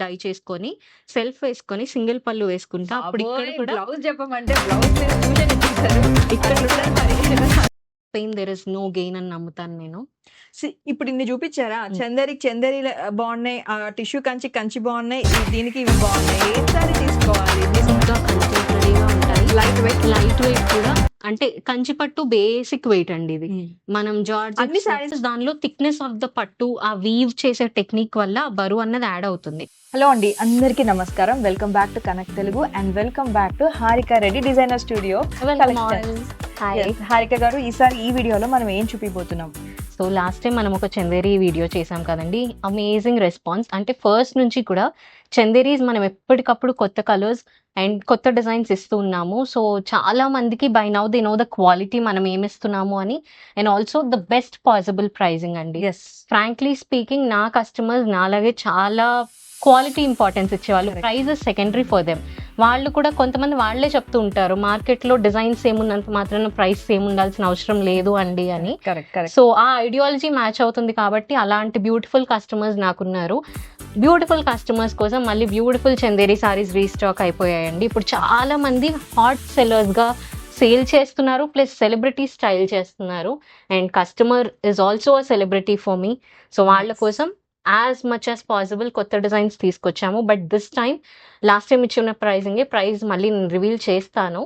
Die చేసుకొని self వేసుకొని single పళ్ళు వేసుకుంటా. అప్పుడు ఇక్కడ కూడా బ్లౌజ్ చెప్పమంటే బ్లౌజ్ మీద ట్యూషన్ ఇచ్చేసారు. ఇక్కడ ఇక్కడ pain there is no gain అని నమ్ముతాను నేను. ఇప్పుడు ఇన్ని చూపించారా? చందేరి బాగున్నాయి, టిష్యూ కంచి బాగున్నాయి, దీనికి ఇవి బాగున్నాయి. ఏ సారీ తీసుకోవాలి? ఇంకా కంటెంపరీగా ఉంటాయి, లైట్ వెయిట్ కూడా. అంటే కంచి పట్టు బేసిక్ వెయిట్ అండి ఇది. మనం జార్జ్ అన్ని sarees దానిలో థిక్నెస్ ఆఫ్ ద పట్టు, ఆ వీవ్ చేసే టెక్నిక్ వల్ల బరువు అన్నది యాడ్ అవుతుంది. హలో అండి, అందరికీ నమస్కారం. Welcome back to connect Telugu and welcome back to Harika Reddy designer studio. Harika గారు, ఈసారి ఈ వీడియోలో మనం ఏం చూపిపోతున్నాం? సో లాస్ట్ టైం మనం ఒక చందేరి వీడియో చేసాం కదండి, అమేజింగ్ రెస్పాన్స్. అంటే ఫస్ట్ నుంచి కూడా చందేరీస్ మనం ఎప్పటికప్పుడు కొత్త కలర్స్ అండ్ కొత్త డిజైన్స్ ఇస్తూ ఉన్నాము. సో చాలా మందికి by now they know the quality మనం ఏమిస్తున్నాము అని, and also the best possible pricing అండి. ఫ్రాంక్లీ స్పీకింగ్, నా కస్టమర్స్ నాలాగే చాలా క్వాలిటీ ఇంపార్టెన్స్ ఇచ్చేవాళ్ళు. Price is secondary for them. వాళ్ళు కూడా కొంతమంది వాళ్ళే చెప్తూ ఉంటారు, మార్కెట్లో డిజైన్స్ ఏమున్నంత మాత్రాన ప్రైస్ ఏముండాల్సిన అవసరం లేదు అండి అని. సో ఆ ఐడియాలజీ మ్యాచ్ అవుతుంది కాబట్టి అలాంటి బ్యూటిఫుల్ కస్టమర్స్ నాకున్నారు. బ్యూటిఫుల్ కస్టమర్స్ కోసం మళ్ళీ బ్యూటిఫుల్ చందేరి సారీస్ రీస్టాక్ అయిపోయాయండి. ఇప్పుడు చాలా మంది హాట్ సెల్లర్స్గా సేల్ చేస్తున్నారు, ప్లస్ సెలబ్రిటీ స్టైల్ చేస్తున్నారు. And customer is also a celebrity for me. So వాళ్ళ కోసం యాజ్ మచ్ యాజ్ పాసిబుల్ కొత్త డిజైన్స్ తీసుకొచ్చాము. But this time last time ఇచ్చిన ప్రైజ్ మళ్ళీ నేను రివీల్ చేస్తాను.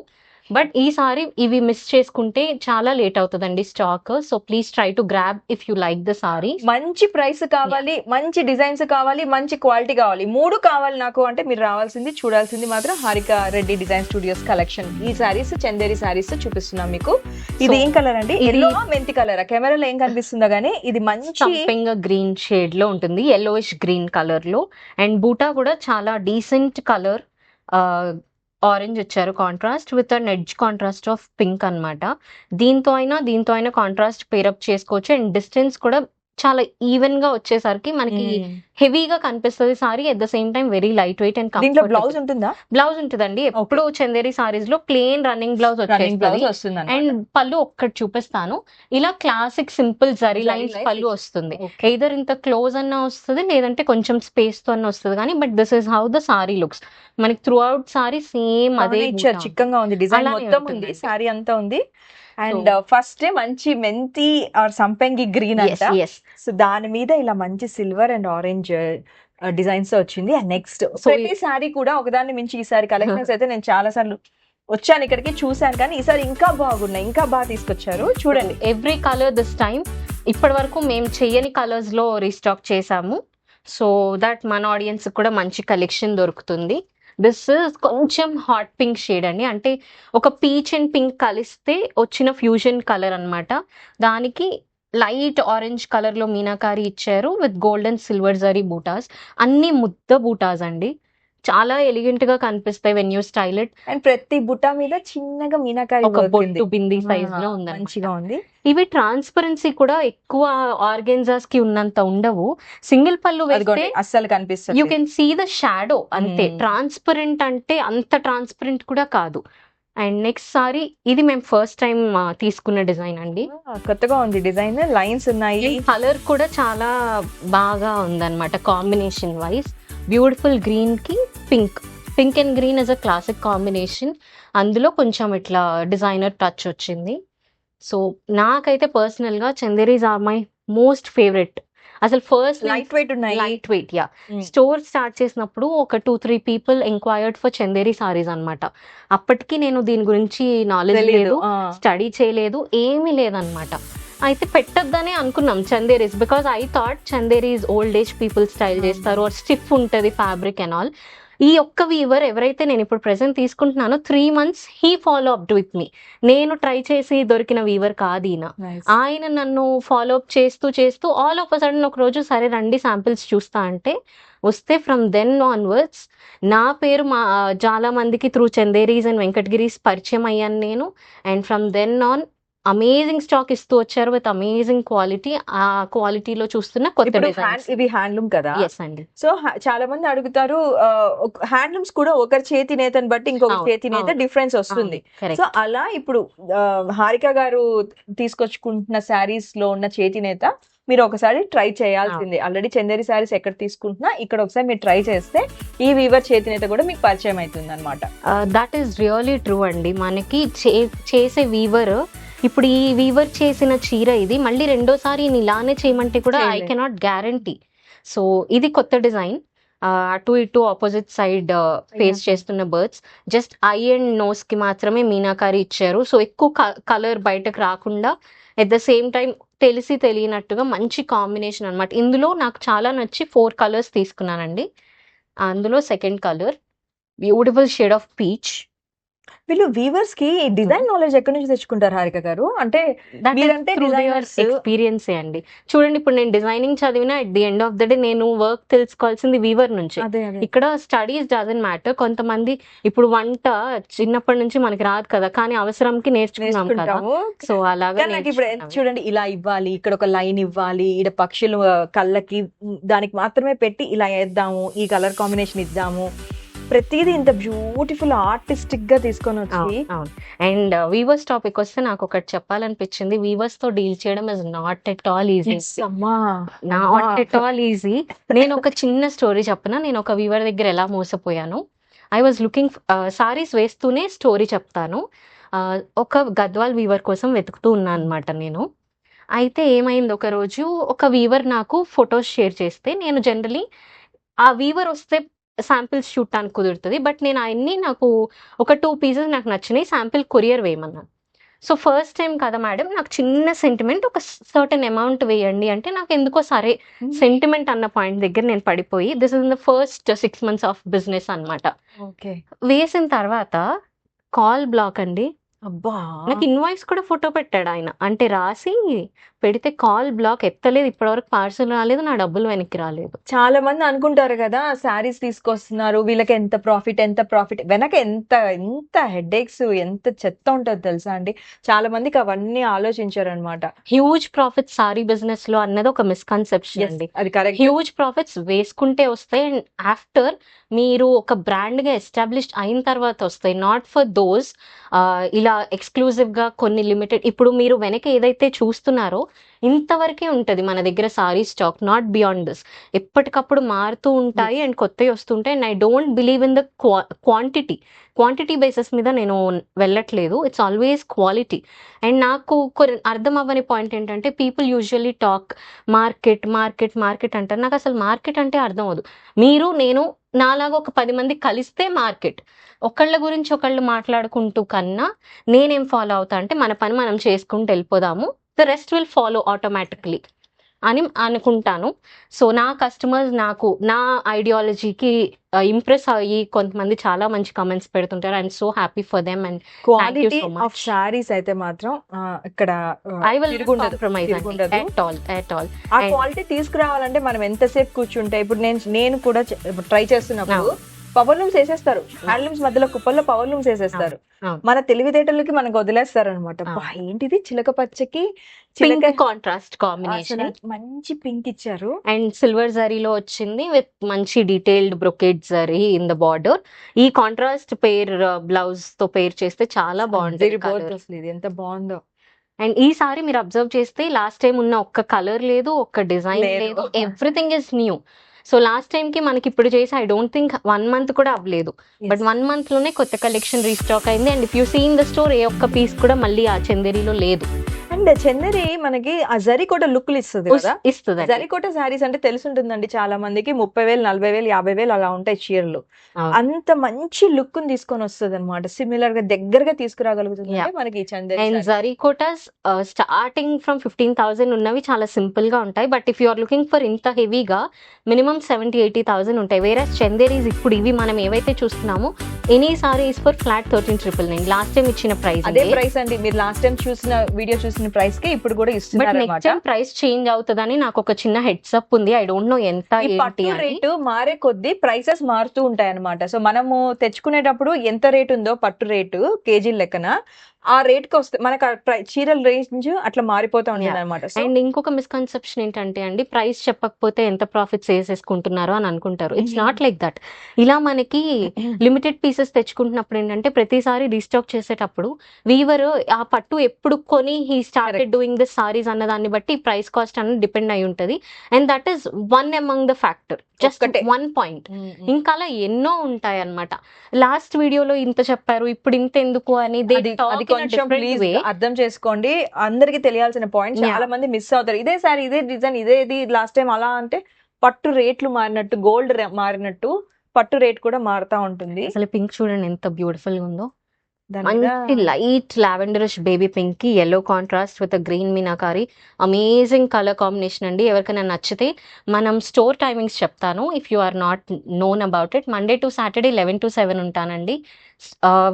బట్ ఈసారి ఇవి మిస్ చేసుకుంటే చాలా లేట్ అవుతుందండి stock. So please try to grab if you like the sorry. మంచి ప్రైస్ కావాలి, మంచి డిజైన్స్ కావాలి, మంచి క్వాలిటీ కావాలి, మూడు కావాలి నాకు అంటే మీరు రావాల్సింది, చూడాల్సింది మాత్రం Harika Reddy design studios collection. ఈ సారీస్ చందేరి సారీస్ చూపిస్తున్నాం మీకు. ఇది ఏం కలర్ అండి? ఎల్లో మెంతి కలర్. కెమెరాలో ఏం కనిపిస్తుందో గానీ ఇది మంచి గ్రీన్ షేడ్ లో ఉంటుంది, ఎల్లోయిష్ గ్రీన్ కలర్ లో. అండ్ బూటా కూడా చాలా డీసెంట్ కలర్, ఆరెంజ్ వచ్చారు contrast with an edge contrast of pink అనమాట. దీంతో అయినా కాంట్రాస్ట్ పేరప్ చేసుకోవచ్చు. అండ్ డిస్టెన్స్ కూడా చాలా ఈవెన్ గా వచ్చేసరికి మనకి హెవీగా కనిపిస్తుంది sorry, at the same time very light weight and దీంట్లో బ్లౌజ్ ఉంటుందా? బ్లౌజ్ ఉంటుందండి. ఎప్పుడు చందేరి సారీస్ లో ప్లెయిన్ రన్నింగ్ బ్లౌజ్ వచ్చేస్తుంది. అండ్ పళ్ళు ఒక్కటి చూపిస్తాను. ఇలా క్లాసిక్ సింపుల్ జరీ లైన్స్ పళ్ళు వస్తుంది. ఎయిదర్ ఇంత క్లోజ్ అన్న వస్తుంది, లేదంటే కొంచెం స్పేస్ తో అన్న వస్తుంది కానీ, but this is how the sorry looks. మనకి త్రూ అవుట్ సారీ సేమ్ అదే ఇచ్చారు, చిక్కంగా ఉంది, డిజైన్ మొత్తం ఉంది, సారీ అంతా ఉంది. అండ్ ఫస్ట్ మంచి మెంతి ఆర్ సంపెంగి గ్రీన్ అంట. సో దాని మీద ఇలా మంచి సిల్వర్ అండ్ ఆరెంజ్ డిజైన్స్ వచ్చింది. అండ్ నెక్స్ట్ ప్రతి సారీ కూడా ఒకదాన్ని మించి ఈసారి కలెక్షన్స్ అయితే నేను చాలా సార్లు వచ్చాను ఇక్కడికి, చూసాను, కానీ ఈసారి ఇంకా బాగున్నాయి, ఇంకా బాగా తీసుకొచ్చారు. చూడండి, ఎవ్రీ కలర్ దిస్ టైం ఇప్పటి వరకు మేము చెయ్యని కలర్స్ లో రీస్టాక్ చేసాము. సో దట్ మన ఆడియన్స్ కూడా మంచి కలెక్షన్ దొరుకుతుంది. దిస్ ఇస్ కొంచెం హాట్ పింక్ షేడ్ అండి, అంటే ఒక పీచ్ అండ్ పింక్ కలిస్తే వచ్చిన ఫ్యూజన్ కలర్ అన్నమాట. దానికి లైట్ ఆరెంజ్ కలర్ లో మీనాకారి ఇచ్చారు with gold and silver zari buttas. అన్ని ముద్ద బూటాస్ అండి, చాలా ఎలిగెంట్ గా కనిపిస్తాయి when you style it. And ప్రతి బుట్ట మీద చిన్నగా మీనాకారి ఒక బొట్టు బింది సైజ్ లో ఉంది, మంచిగా ఉంది. ఇవి ట్రాన్స్పరెన్సీ కూడా ఎక్కువ ఆర్గెన్జాస్ కి ఉన్నంత ఉండవు. సింగిల్ పళ్ళు వేస్తే అస్సలు కనిపిస్తుంది, you can see the shadow అంతే. ట్రాన్స్పరెంట్ అంటే అంత ట్రాన్స్పరెంట్ కూడా కాదు. అండ్ నెక్స్ట్ సారీ, ఇది మేము ఫస్ట్ టైం తీసుకున్న డిజైన్ అండి. కొత్తగా ఉంది డిజైన్, లైన్స్ ఉన్నాయి, కలర్ కూడా చాలా బాగా ఉందన్నమాట కాంబినేషన్ వైజ్. బ్యూటిఫుల్ గ్రీన్ కి pink and green is a classic combination. అందులో కొంచెం ఇట్లా డిజైనర్ టచ్ వచ్చింది. సో నాకైతే పర్సనల్ గా Chanderis are my most favourite. అసలు ఫస్ట్ లైట్ వెయిట్ ఉన్నాయి, light weight. Yeah, store start చేసినప్పుడు ఒక 2-3 people enquired for Chanderi saris అనమాట. అప్పటికి నేను దీని గురించి నాలెడ్జ్ లేదు, స్టడీ చేయలేదు, ఏమీ లేదనమాట. అయితే పెట్టొద్దనే అనుకున్నాం Chanderis, because I thought Chanderis old age people style చేస్తారు, స్టిఫ్ ఉంటుంది ఫ్యాబ్రిక్ అండ్ ఆల్. ఈ ఒక్క వీవర్ ఎవరైతే నేను ఇప్పుడు ప్రెసెంట్ తీసుకుంటున్నానో 3 months he follow up with me. నేను ట్రై చేసి దొరికిన వీవర్ కాదు ఈయన. ఆయన నన్ను ఫాలో అప్ చేస్తూ ఆల్ ఆఫ్ అ సడన్ ఒక రోజు సరే రండి శాంపిల్స్ చూస్తా అంటే వస్తే, ఫ్రమ్ దెన్ ఆన్వర్డ్స్ నా పేరు చాలా మందికి త్రూ చందేరీస్ అండ్ వెంకటగిరీస్ పరిచయం అయ్యాను నేను. And from then on amazing stock ఇస్తూ వచ్చారు విత్ అమేజింగ్ క్వాలిటీ. ఆ క్వాలిటీలో చూస్తున్న కొత్త డిజైన్స్. ఇవి హ్యాండ్లూమ్ కదా? ఎస్ అండి. సో చాలా మంది అడుగుతారు, హ్యాండ్లూమ్స్ కూడా ఒకరి చేతి నేతని బట్టి ఇంకొక చేతి నేత డిఫరెన్స్ వస్తుంది. సో అలా ఇప్పుడు హారిక గారు తీసుకొచ్చుకుంటున్న శారీస్ లో ఉన్న చేతి నేత మీరు ఒకసారి ట్రై చేయాల్సిందే. ఆల్రెడీ చందేరి శారీస్ ఎక్కడ తీసుకుంటున్నా ఇక్కడ ఒకసారి మీరు ట్రై చేస్తే ఈ వీవర్ చేతినేత కూడా మీకు పరిచయం అవుతుంది అనమాట. దట్ ఈస్ రియలీ ట్రూ అండి. మనకి చేసే వీవర్, ఇప్పుడు ఈ వీవర్ చేసిన చీర ఇది మళ్ళీ రెండోసారి ఇలానే చేయమంటే కూడా ఐ కెనాట్ గ్యారంటీ. సో ఇది కొత్త డిజైన్, అటు ఇటు ఆపోజిట్ సైడ్ ఫేస్ చేస్తున్న birds, just eye and nose కి మాత్రమే మీనాకారి ఇచ్చారు. సో ఎక్కువ కలర్ బయటకు రాకుండా ఎట్ ద సేమ్ టైం తెలిసి తెలియనట్టుగా మంచి కాంబినేషన్ అనమాట. ఇందులో నాకు చాలా నచ్చి 4 కలర్స్ తీసుకున్నానండి. అందులో second colour beautiful shade of peach. వీళ్ళు వీవర్స్ కి డిజైన్ నాలెడ్జ్ ఎక్కడి నుంచి తెచ్చుకుంటారు హారిక గారు? అంటే మీరంటే designers. ఎక్స్పీరియన్స్ అండి. చూడండి, ఇప్పుడు నేను డిజైనింగ్ చదివినా at the end of the day నేను వర్క్ తెలుసుకోవాల్సింది వీవర్ నుంచి. అదే అదే ఇక్కడ స్టడీస్ డజంట్ మ్యాటర్. కొంతమంది ఇప్పుడు వంట చిన్నప్పటి నుంచి మనకి రాదు కదా, కానీ అవసరంకి నేర్చుకున్నాం కదా. నేర్చుకుంటాము. సో అలాగా కానీ నాకు ఇప్పుడు చూడండి, ఇలా ఇవ్వాలి, ఇక్కడ ఒక లైన్ ఇవ్వాలి, ఇక్కడ పక్షులు కళ్ళకి దానికి మాత్రమే పెట్టి ఇలా వేద్దాము, ఈ కలర్ కాంబినేషన్ ఇద్దాము, ప్రతిదీ ఇంత బ్యూటిఫుల్ ఆర్టిస్టిక్ గా తీసుకొని వచ్చి. అండ్ వీవర్స్ టాపిక్ వస్తే నాకు ఒకటి చెప్పాలనిపించింది. వీవర్స్ తో డీల్ చేయడం is not at all easy. Not at all easy. నేను ఒక చిన్న స్టోరీ చెప్పనా. నేను ఒక వీవర్ దగ్గర ఎలా మోసపోయాను. ఐ వాజ్ లుకింగ్ సారీస్ వేస్తూనే స్టోరీ చెప్తాను. ఒక గద్వాల్ వీవర్ కోసం వెతుకుతూ ఉన్నాను అనమాట నేను. అయితే ఏమైంది, ఒక రోజు ఒక వీవర్ నాకు ఫొటోస్ షేర్ చేస్తే, నేను జనరలీ ఆ వీవర్ వస్తే శాంపిల్స్ చూడటానికి కుదురుతుంది. బట్ నేను అవన్నీ నాకు ఒక 2 పీసెస్ నాకు నచ్చినాయి, శాంపిల్ కొరియర్ వేయమన్నాను. సో ఫస్ట్ టైం కదా మేడం, నాకు చిన్న సెంటిమెంట్, ఒక సర్టన్ అమౌంట్ వేయండి అంటే, నాకు ఎందుకో సరే సెంటిమెంట్ అన్న పాయింట్ దగ్గర నేను పడిపోయి, this is in the first 6 months of business అనమాట. ఓకే. వేసిన తర్వాత కాల్ బ్లాక్ అండి. అబ్బా, నాకు ఇన్వాయిస్ కూడా ఫోటో పెట్టాడు ఆయన. అంటే రాసి పెడితే కాల్ బ్లాక్, ఎత్తలేదు, ఇప్పటివరకు పార్సల్ రాలేదు, నా డబ్బులు వెనక్కి రాలేదు. చాలా మంది అనుకుంటారు కదా, శారీస్ తీసుకొస్తున్నారు వీళ్ళకి ఎంత ప్రాఫిట్, వెనక ఎంత ఎంత హెడేక్స్, ఎంత చెత్త ఉంటది తెలుసా అండి. చాలా మందికి అవన్నీ ఆలోచించారు అనమాట. హ్యూజ్ ప్రాఫిట్స్ సారీ బిజినెస్ లో అన్నది ఒక మిస్కన్సెప్షన్ అండి. అది కరెక్ట్. హ్యూజ్ ప్రాఫిట్స్ వేసుకుంటే వస్తాయి, అండ్ ఆఫ్టర్ మీరు ఒక బ్రాండ్ గా ఎస్టాబ్లిష్డ్ అయిన తర్వాత వస్తాయి. నాట్ ఫర్ దోస్ ఇలా ఎక్స్క్లూజివ్ గా కొన్ని లిమిటెడ్. ఇప్పుడు మీరు వెనక ఏదైతే చూస్తున్నారో ఇంతవరకే ఉంటది మన దగ్గర sorry stock, not beyond this. ఎప్పటికప్పుడు మారుతూ ఉంటాయి అండ్ కొత్తవి వస్తుంటాయి. And I don't believe in the quantity basis మీద నేను వెళ్ళట్లేదు. It's always quality. అండ్ నాకు అర్థం అవ్వని పాయింట్ ఏంటంటే, పీపుల్ యూజువల్లీ టాక్ మార్కెట్ అంటారు. నాకు అసలు మార్కెట్ అంటే అర్థం అవ్వదు. మీరు నేను నాలాగా ఒక 10 మంది కలిస్తే మార్కెట్. ఒకళ్ళ గురించి ఒకళ్ళు మాట్లాడుకుంటూ కన్నా నేనేం ఫాలో అవుతా అంటే, మన పని మనం చేసుకుంటూ వెళ్ళిపోదాము, the rest will follow automatically అని అనుకుంటాను. సో నా కస్టమర్స్ నాకు నా ఐడియాలజీకి ఇంప్రెస్ అయ్యి కొంతమంది చాలా మంచి కమెంట్స్ పెడుతుంటారు. I'm so happy for them. And quality of saris అయితే మాత్రం ఇక్కడ I will compromise at all. ఆ క్వాలిటీ తీసుకురావాలంటే మనం ఎంతసేపు కూర్చుంటే, ఇప్పుడు నేను కూడా ట్రై చేస్తున్నప్పుడు పవర్ లూమ్స్ వేసేస్తారు, హ్యాండ్లూమ్స్ మధ్యలో కుప్పల్లో పవర్ లూమ్స్ వేసేస్తారు. మన తెలివితేటలకి మనకు వదిలేస్తారు అనమాట. ఏంటిది చిలక పచ్చకి చిలక కాంట్రాస్ట్ కాంబినేషన్, మంచి పింక్ ఇచ్చారు. అండ్ సిల్వర్ జరీలో వచ్చింది విత్ మంచి detailed brocade zari in the border. ఈ కాంట్రాస్ట్ పేర్ బ్లౌజ్ తో పేర్ చేస్తే చాలా బాగుంటుంది. ఇది ఎంత బాగుందో. అండ్ ఈసారి మీరు అబ్జర్వ్ చేస్తే లాస్ట్ టైం ఉన్న ఒక్క కలర్ లేదు, ఒక్క డిజైన్ లేదు, everything is new. So last time కి మనకి ఇప్పుడు చేసి ఐ డోంట్ థింక్ 1 month కూడా అవ్వలేదు, బట్ 1 month లోనే కొత్త కలెక్షన్ రీస్టాక్ అయింది. And if you see in the store, ఏ ఒక్క పీస్ కూడా మళ్ళీ ఆ చందేరిలో లేదు. అండ్ చందేరి మనకి ఆ జరీకోట లుక్ ఇస్తుంది కదా. ఇస్తుంది. జరీకోట శారీస్ అంటే తెలిసి ఉంటుందండి చాలా మందికి, 30,000, 40,000, 50,000 అలా ఉంటాయి చీరలు. అంత మంచి లుక్ తీసుకొని వస్తుంది అనమాట. సిమిలర్ గా దగ్గరగా తీసుకురాగలుగుతుంది మనకి చందేరి. అండ్ జరీకోటాస్ స్టార్టింగ్ ఫ్రమ్ 15,000 ఉన్నవి చాలా సింపుల్ గా ఉంటాయి. But if you are looking for ఇంత హెవీగా మినిమం 70,000-80,000 ఉంటాయి. వేరే చందేరీస్ ఇప్పుడు ఇవి మనం ఏవైతే చూస్తున్నామో any saris for flat 13,999. Last time ఇచ్చిన ప్రైస్ అదే ప్రైస్ అండి. మీరు లాస్ట్ టైం చూసిన వీడియో చూసిన ప్రైస్ కి ఇప్పుడు కూడా ఇస్తున్నారు. But next time price change అవుతుందని నాకు ఒక చిన్న హెడ్స్ అప్ ఉంది. ఐ డోంట్ నో ఎంత పట్టు రేటు మారే కొద్దీ ప్రైసెస్ మారుతూ ఉంటాయి అనమాట. సో మనము తెచ్చుకునేటప్పుడు ఎంత రేట్ ఉందో పట్టు రేటు కేజీ లెక్కన, ఆ రేట్ కి వస్తే మనకు చీరల రేంజ్ అట్లా మారిపోతా ఉంటుంది అనమాట. అండ్ ఇంకొక మిస్కన్సెప్షన్ ఏంటంటే అండి, ప్రైస్ చెప్పకపోతే ఎంత ప్రాఫిట్స్ వేసేసుకుంటున్నారు అని అనుకుంటారు. It's not like that. ఇలా మనకి లిమిటెడ్ పీసెస్ తెచ్చుకుంటున్నప్పుడు ఏంటంటే ప్రతిసారి రీస్టాక్ చేసేటప్పుడు వీవర్ ఆ పట్టు ఎప్పుడు కొని he started doing this saris అన్న దాన్ని బట్టి ప్రైస్ కాస్ట్ అనేది డిపెండ్ అయి ఉంటది. And that is one among the factor, just one point. ఇంకా అలా ఎన్నో ఉంటాయి అన్నమాట. లాస్ట్ వీడియోలో ఇంత చెప్పారు, ఇప్పుడు ఇంత ఎందుకు అని అది కొంచెం ప్లీజ్ అర్థం చేసుకోండి. అందరికి తెలియాల్సిన పాయింట్, చాలా మంది మిస్ అవుతారు. ఇదే సారీ, ఇదే డిజైన్, ఇదేది లాస్ట్ టైం అలా అంటే పట్టు రేట్లు మారినట్టు, గోల్డ్ మారినట్టు పట్టు రేట్ కూడా మారుతా ఉంటుంది. అసలు పింక్ చూడండి ఎంత బ్యూటిఫుల్ గా ఉందో. మంచి లైట్ లావెండరిష్ బేబీ పింక్ కి yellow contrast with green meenakari. Amazing colour combination అండి. ఎవరికైనా నచ్చితే మనం స్టోర్ టైమింగ్స్ చెప్తాను. If you are not known about it, Monday to Saturday 11 to 7 ఉంటానండి.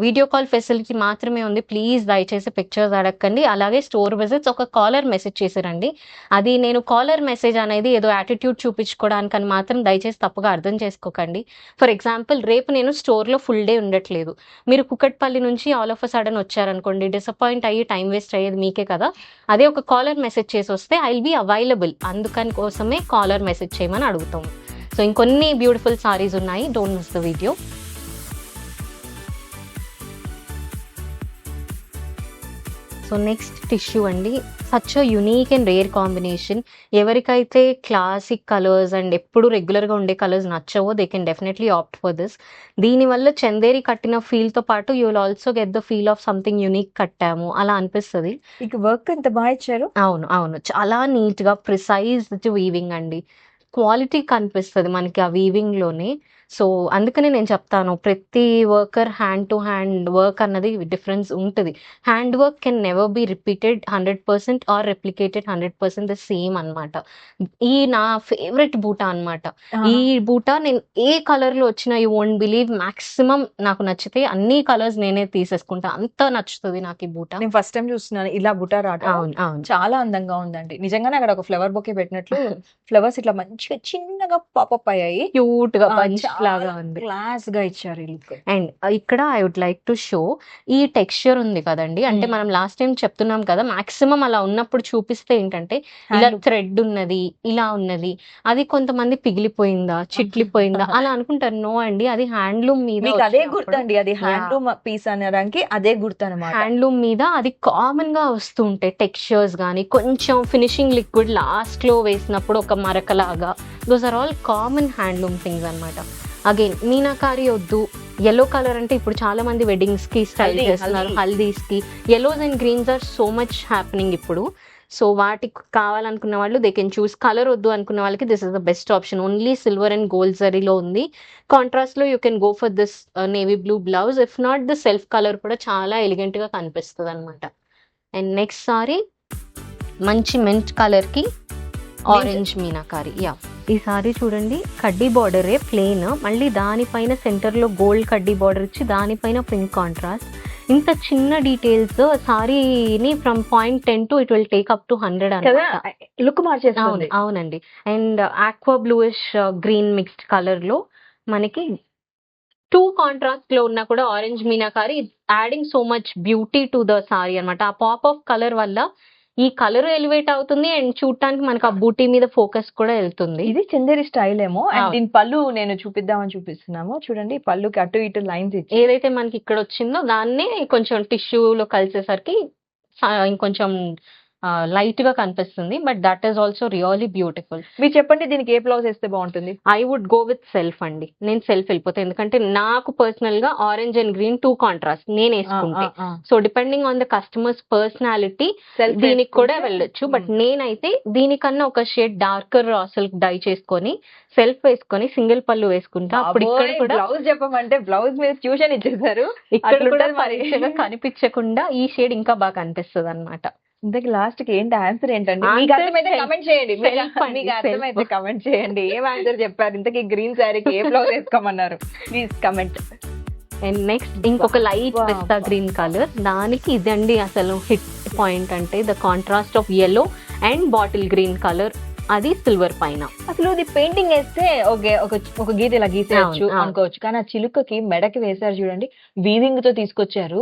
వీడియో కాల్ ఫెసిలిటీ మాత్రమే ఉంది. ప్లీజ్ దయచేసి పిక్చర్స్ అడగండి. అలాగే స్టోర్ విజిట్స్ ఒక కాలర్ మెసేజ్ చేసిరండి. అది నేను కాలర్ మెసేజ్ అనేది ఏదో యాటిట్యూడ్ చూపించుకోవడానికని మాత్రం దయచేసి తప్పుగా అర్థం చేసుకోకండి. ఫర్ ఎగ్జాంపుల్, రేపు నేను స్టోర్లో ఫుల్ డే ఉండట్లేదు, మీరు కుకట్పల్లి నుంచి ఆల్ ఆఫ్ అ సడన్ వచ్చారనుకోండి, డిసప్పాయింట్ అయ్యి టైం వేస్ట్ అయ్యేది మీకే కదా. అదే ఒక కాలర్ మెసేజ్ చేసి వస్తే ఐ విల్ బీ అవైలబుల్. అందుకని కోసమే కాలర్ మెసేజ్ చేయమని అడుగుతాం. సో ఇంకొన్ని బ్యూటిఫుల్ సారీస్ ఉన్నాయి, don't miss the video. So next tissue అండి, such a unique and rare combination. ఎవరికైతే క్లాసిక్ కలర్స్ అండ్ ఎప్పుడు రెగ్యులర్గా ఉండే కలర్స్ నచ్చవో they can definitely opt for this. దీనివల్ల చందేరి కట్టిన ఫీల్తో పాటు you will also get the feel of something unique కట్టాము అలా అనిపిస్తుంది. ఇక వర్క్ ఎంత బాగా ఇచ్చారు. అవును అవును, చాలా నీట్గా ప్రిసైజ్ వీవింగ్ అండి. క్వాలిటీ కనిపిస్తుంది మనకి ఆ వీవింగ్లోనే. సో అందుకనే నేను చెప్తాను, ప్రతి worker hand to hand work అన్నది డిఫరెన్స్ ఉంటుంది. Hand work can never be repeated 100% or replicated 100% the same అనమాట. ఈ నా ఫేవరెట్ బూటా అనమాట. ఈ బూటా నేను ఏ కలర్లో వచ్చినా యూ వోంట్ బిలీవ్, మాక్సిమం నాకు నచ్చితే అన్ని కలర్స్ నేనే తీసేసుకుంటా, అంత నచ్చుతుంది నాకు ఈ బూటా. నేను ఫస్ట్ టైం చూస్తున్నాను ఇలా బూటా రావడం. అవును అవును, చాలా అందంగా ఉందండి నిజంగానే. అక్కడ ఒక ఫ్లవర్ బొకే పెట్టినట్లు ఫ్లవర్స్ ఇట్లా మంచిగా చిన్నగా పాపప్ అయ్యాయి, క్యూట్ గా బంచ్ లాగా ఉంది, క్లాస్ గా ఇచ్చారు ఈ లుక్. అండ్ ఇక్కడ I would like to show ఈ టెక్స్చర్ ఉంది కదండి. అంటే మనం లాస్ట్ టైం చెప్తున్నాం కదా, మాక్సిమం అలా ఉన్నప్పుడు చూపిస్తే ఏంటంటే ఇలా థ్రెడ్ ఉన్నది, ఇలా ఉన్నది, అది కొంతమంది పిగిలిపోయిందా చిట్లిపోయిందా అలా అనుకుంటారు. నో అండి, అది హ్యాండ్లూమ్ మీద, అదే గుర్తండి, అది హ్యాండ్లూమ్ పీస్ అనడానికి అదే గుర్తు అనమాట. హ్యాండ్లూమ్ మీద అది కామన్ గా వస్తూ ఉంటాయి టెక్స్చర్స్ కానీ, కొంచెం ఫినిషింగ్ లిక్విడ్ లాస్ట్ లో వేసినప్పుడు ఒక మరకలాగా, those are all common handloom things అనమాట. అగైన్ మీనాకారి వద్దు, ఎల్లో కలర్ అంటే ఇప్పుడు చాలా మంది వెడ్డింగ్స్ కి స్టైల్ చేస్తున్నారు, హల్దీస్ కి yellows and greens are so much happening ఇప్పుడు. సో వాటికి కావాలనుకున్న వాళ్ళు దే కెన్ చూస్. కలర్ వద్దు అనుకున్న వాళ్ళకి this is the best option. Only silver and gold జరీలో ఉంది. కాంట్రాస్ట్ లో you can go for this navy blue blouse. If not the self colour కూడా చాలా ఎలిగెంట్ గా కనిపిస్తుంది అనమాట. అండ్ నెక్స్ట్ సారీ మంచి మెంట్ కలర్ కి ఆరెంజ్ మీనాకారి. యా, ఈ సారీ చూడండి, కడ్డీ బార్డరే ప్లెయిన్, మళ్ళీ దానిపైన సెంటర్లో గోల్డ్ కడ్డీ బార్డర్ ఇచ్చి దానిపైన పింక్ కాంట్రాస్ట్. ఇంత చిన్న డీటెయిల్స్ సారీని from 0.10 to it will take up to 100 look మార్చేస్తుంది. అవునండి. And aqua bluish green mixed colour లో మనకి 2 కాంట్రాస్ట్ లో ఉన్నా కూడా orange meenakari adding so much beauty to the sari అనమాట. ఆ పాప్ ఆఫ్ కలర్ వల్ల ఈ కలర్ ఎలివేట్ అవుతుంది అండ్ చూడటానికి మనకు ఆ బూటీ మీద ఫోకస్ కూడా వెళ్తుంది. ఇది చందేరి స్టైల్ ఏమో. అండ్ దీని పళ్ళు నేను చూపిద్దామని చూపిస్తున్నాము. చూడండి, పళ్ళుకి అటు ఇటు లైన్స్ ఇచ్చి ఏదైతే మనకి ఇక్కడ వచ్చిందో దాన్నే కొంచెం టిష్యూలో కలిసేసరికి ఇంకొంచెం లైట్ గా కనిపిస్తుంది. But that is also really beautiful. మీరు చెప్పండి, దీనికి ఏ బ్లౌజ్ వేస్తే బాగుంటుంది? I would go with self అండి. నేను సెల్ఫ్ వెళ్ళిపోతాను, ఎందుకంటే నాకు పర్సనల్ గా ఆరెంజ్ అండ్ గ్రీన్ 2 కాంట్రాస్ట్ నేను వేసుకుంటే. So depending on the customers personality దీనికి కూడా వెళ్ళొచ్చు. బట్ నేనైతే దీనికన్నా ఒక షేడ్ డార్కర్ సిల్క్ డై చేసుకొని సెల్ఫ్ వేసుకొని సింగిల్ పళ్ళు వేసుకుంటా. అప్పుడు ఇక్కడ కూడా బ్లౌజ్ చెప్పమంటే బ్లౌజ్ మీద ట్యూషన్ ఇచ్చేసారు. ఇక్కడ కూడా పరీక్షగా కనిపించకుండా ఈ షేడ్ ఇంకా బాగా కనిపిస్తుంది అనమాట. ఇంతకీ లాస్ట్ కి ఏంటి ఆన్సర్ ఏంటండి? మీకు అర్థమైతే కమెంట్ చేయండి. మీకు అర్థమైతే కమెంట్ చేయండి. ఏం ఆన్సర్ చెప్పారు? ఇంతకీ గ్రీన్ శారీకి ఏ బ్లౌజ్ వేసుకోమన్నారు? Please comment. అండ్ నెక్స్ట్ ఇంకొక లైట్ పిస్తా గ్రీన్ కలర్, దానికి ఇదండి అసలు హిట్ పాయింట్. అంటే the contrast of yellow and bottle green colour, అది సిల్వర్ పైన. అసలు ఇది పెయింటింగ్ వేస్తే ఓకే, ఒక గీత ఇలా గీసేయచ్చు అనుకోవచ్చు, కానీ ఆ చిలుకకి మెడకి వేసారు చూడండి, వీవింగ్ తో తీసుకొచ్చారు.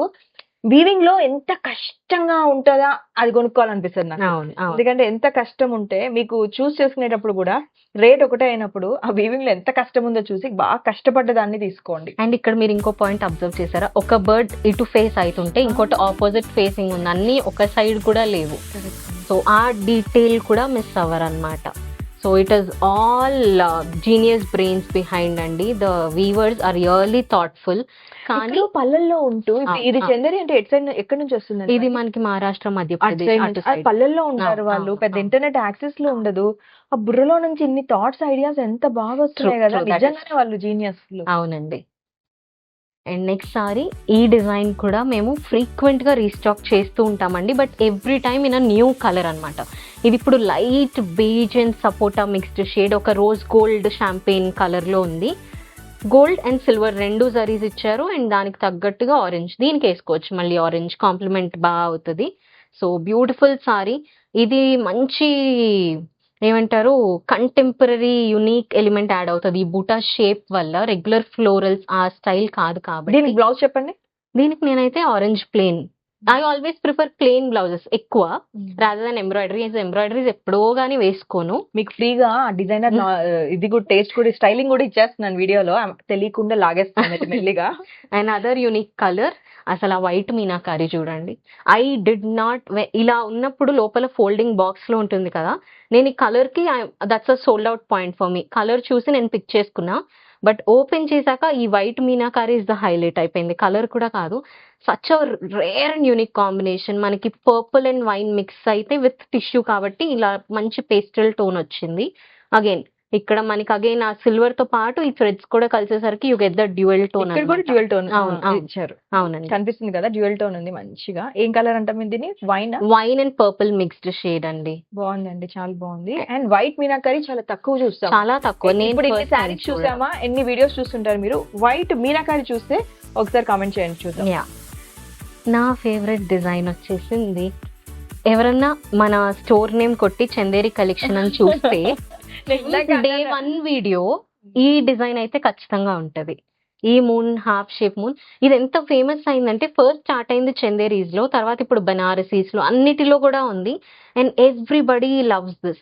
వీవింగ్ లో ఎంత కష్టంగా ఉంటుందా అది కొనుక్కోవాలనిపిస్తుంది నాకు. అవును అవును ఎందుకంటే ఎంత కష్టం ఉంటే మీకు చూస్ చేసుకునేటప్పుడు కూడా రేట్ ఒకటే అయినప్పుడు ఆ వీవింగ్ లో ఎంత కష్టం ఉందో చూసి బాగా కష్టపడ్డ దాన్ని తీసుకోండి. అండ్ ఇక్కడ మీరు ఇంకో పాయింట్ అబ్జర్వ్ చేశారా, ఒక బర్డ్ ఇటు ఫేస్ అవుతుంటే ఇంకోటి ఆపోజిట్ ఫేసింగ్ ఉంది, అన్ని ఒక సైడ్ కూడా లేవు. సో ఆ డీటెయిల్ కూడా మిస్ అవ్వరు అనమాట. So it is all genius brains behind అండి. The weavers are really thoughtful. కానీ కానీ పల్లెల్లో ఉంటూ ఇప్పుడు ఇది ఆ. చందేరి అంటే ఎట్ సైడ్ ఎక్కడి నుంచి వస్తుంది? ఇది మనకి మహారాష్ట్ర అటు మధ్యప్రదేశ్ సైడ్ అటు నుంచి ఆ సైడ్. పల్లెల్లో ఉంటారు వాళ్ళు, అవును, పెద్ద అవును. ఇంటర్నెట్ యాక్సెస్ లో ఉండదు. ఆ బుర్రలో నుంచి ఇన్ని థాట్స్ ఐడియాస్ ఎంత బాగా వస్తున్నాయి కదా, true, that is నిజంగానే వాళ్ళు జీనియస్. అవునండి. అండ్ నెక్స్ట్ సారి ఈ డిజైన్ కూడా మేము ఫ్రీక్వెంట్ గా రీస్టాక్ చేస్తూ ఉంటామండి, but every time in a new colour అన్నమాట. ఇది ఇప్పుడు light beige and sapota mixed shade, ఒక రోజ్ గోల్డ్ షాంపెయిన్ కలర్ లో ఉంది. గోల్డ్ అండ్ సిల్వర్ రెండు జరీస్ ఇచ్చారు, అండ్ దానికి తగ్గట్టుగా ఆరెంజ్ దీనికి వేసుకోవచ్చు, మళ్ళీ ఆరెంజ్ కాంప్లిమెంట్ బాగా అవుతుంది. So beautiful sorry. ఇది మంచి ఏమంటారు, కంటెంపరీ యునిక్ ఎలిమెంట్ యాడ్ అవుతుంది ఈ బూటా షేప్ వల్ల. రెగ్యులర్ ఫ్లోరల్స్ ఆ స్టైల్ కాదు కాబట్టి. దీనికి బ్లౌజ్ చెప్పండి. దీనికి నేనైతే orange plain, I always prefer plain blouses ఎక్కువ రాదర్ దాన్ ఎంబ్రాయిడరీస్ ఎప్పుడో గానీ వేసుకోను. మీకు ఫ్రీగా డిజైనర్ ఇది కూడా టేస్ట్ కూడా స్టైలింగ్ కూడా ఇచ్చేస్తున్నాను వీడియోలో, తెలియకుండా లాగేస్తాను మెల్లిగా. అండ్ అదర్ యూనిక్ కలర్, అసలు ఆ వైట్ మీనాకారి చూడండి. ఐ డిడ్ నాట్, ఇలా ఉన్నప్పుడు లోపల ఫోల్డింగ్ బాక్స్ లో ఉంటుంది కదా, నేను ఈ కలర్ కి that's a sold out point for me. Colour చూసి నేను పిక్ చేసుకున్నా, బట్ ఓపెన్ చేశాక ఈ white meenakari is the highlight అయిపోయింది. కలర్ కూడా కాదు, such a rare and unique combination. మనకి పర్పుల్ అండ్ వైన్ మిక్స్ అయితే విత్ టిష్యూ కాబట్టి ఇలా మంచి పేస్టల్ టోన్ వచ్చింది. అగైన్ ఇక్కడ మనకి అగైన్ ఆ సిల్వర్ తో పాటు ఈ థ్రెడ్స్ కూడా కలిసేసరికి you get the dual tone. ఇక్కడ కూడా డ్యూయల్ టోన్ ఇచ్చారు. అవునండి, కనిపిస్తుంది కదా, డ్యూయల్ టోన్ ఉంది మంచిగా. ఏం కలర్ అంటాం దీన్ని? Wine and purple mixed shade అండి. బాగుందండి, చాలా బాగుంది. అండ్ వైట్ మీనాకరి చాలా తక్కువ చూస్తాం, చాలా తక్కువ. నేను ఇప్పుడు ఎన్ని సారీస్ చూసామా, ఎన్ని వీడియోస్ చూస్తుంటారు మీరు, వైట్ మీనాకరి చూస్తే ఒకసారి కామెంట్ చేయండి చూద్దాం. యా, నా ఫేవరెట్ డిజైన్ వచ్చేసింది. ఎవరన్నా మన స్టోర్ నేమ్ కొట్టి చందేరి కలెక్షన్ అని చూస్తే డే 1 వీడియో ఈ డిజైన్ అయితే ఖచ్చితంగా ఉంటది. ఈ మూన్, హాఫ్ షేప్ మూన్, ఇది ఎంత ఫేమస్ అయిందంటే ఫస్ట్ స్టార్ట్ అయింది చందేరీస్ లో, తర్వాత ఇప్పుడు బనారసీస్ లో అన్నిటిలో కూడా ఉంది. And everybody loves this.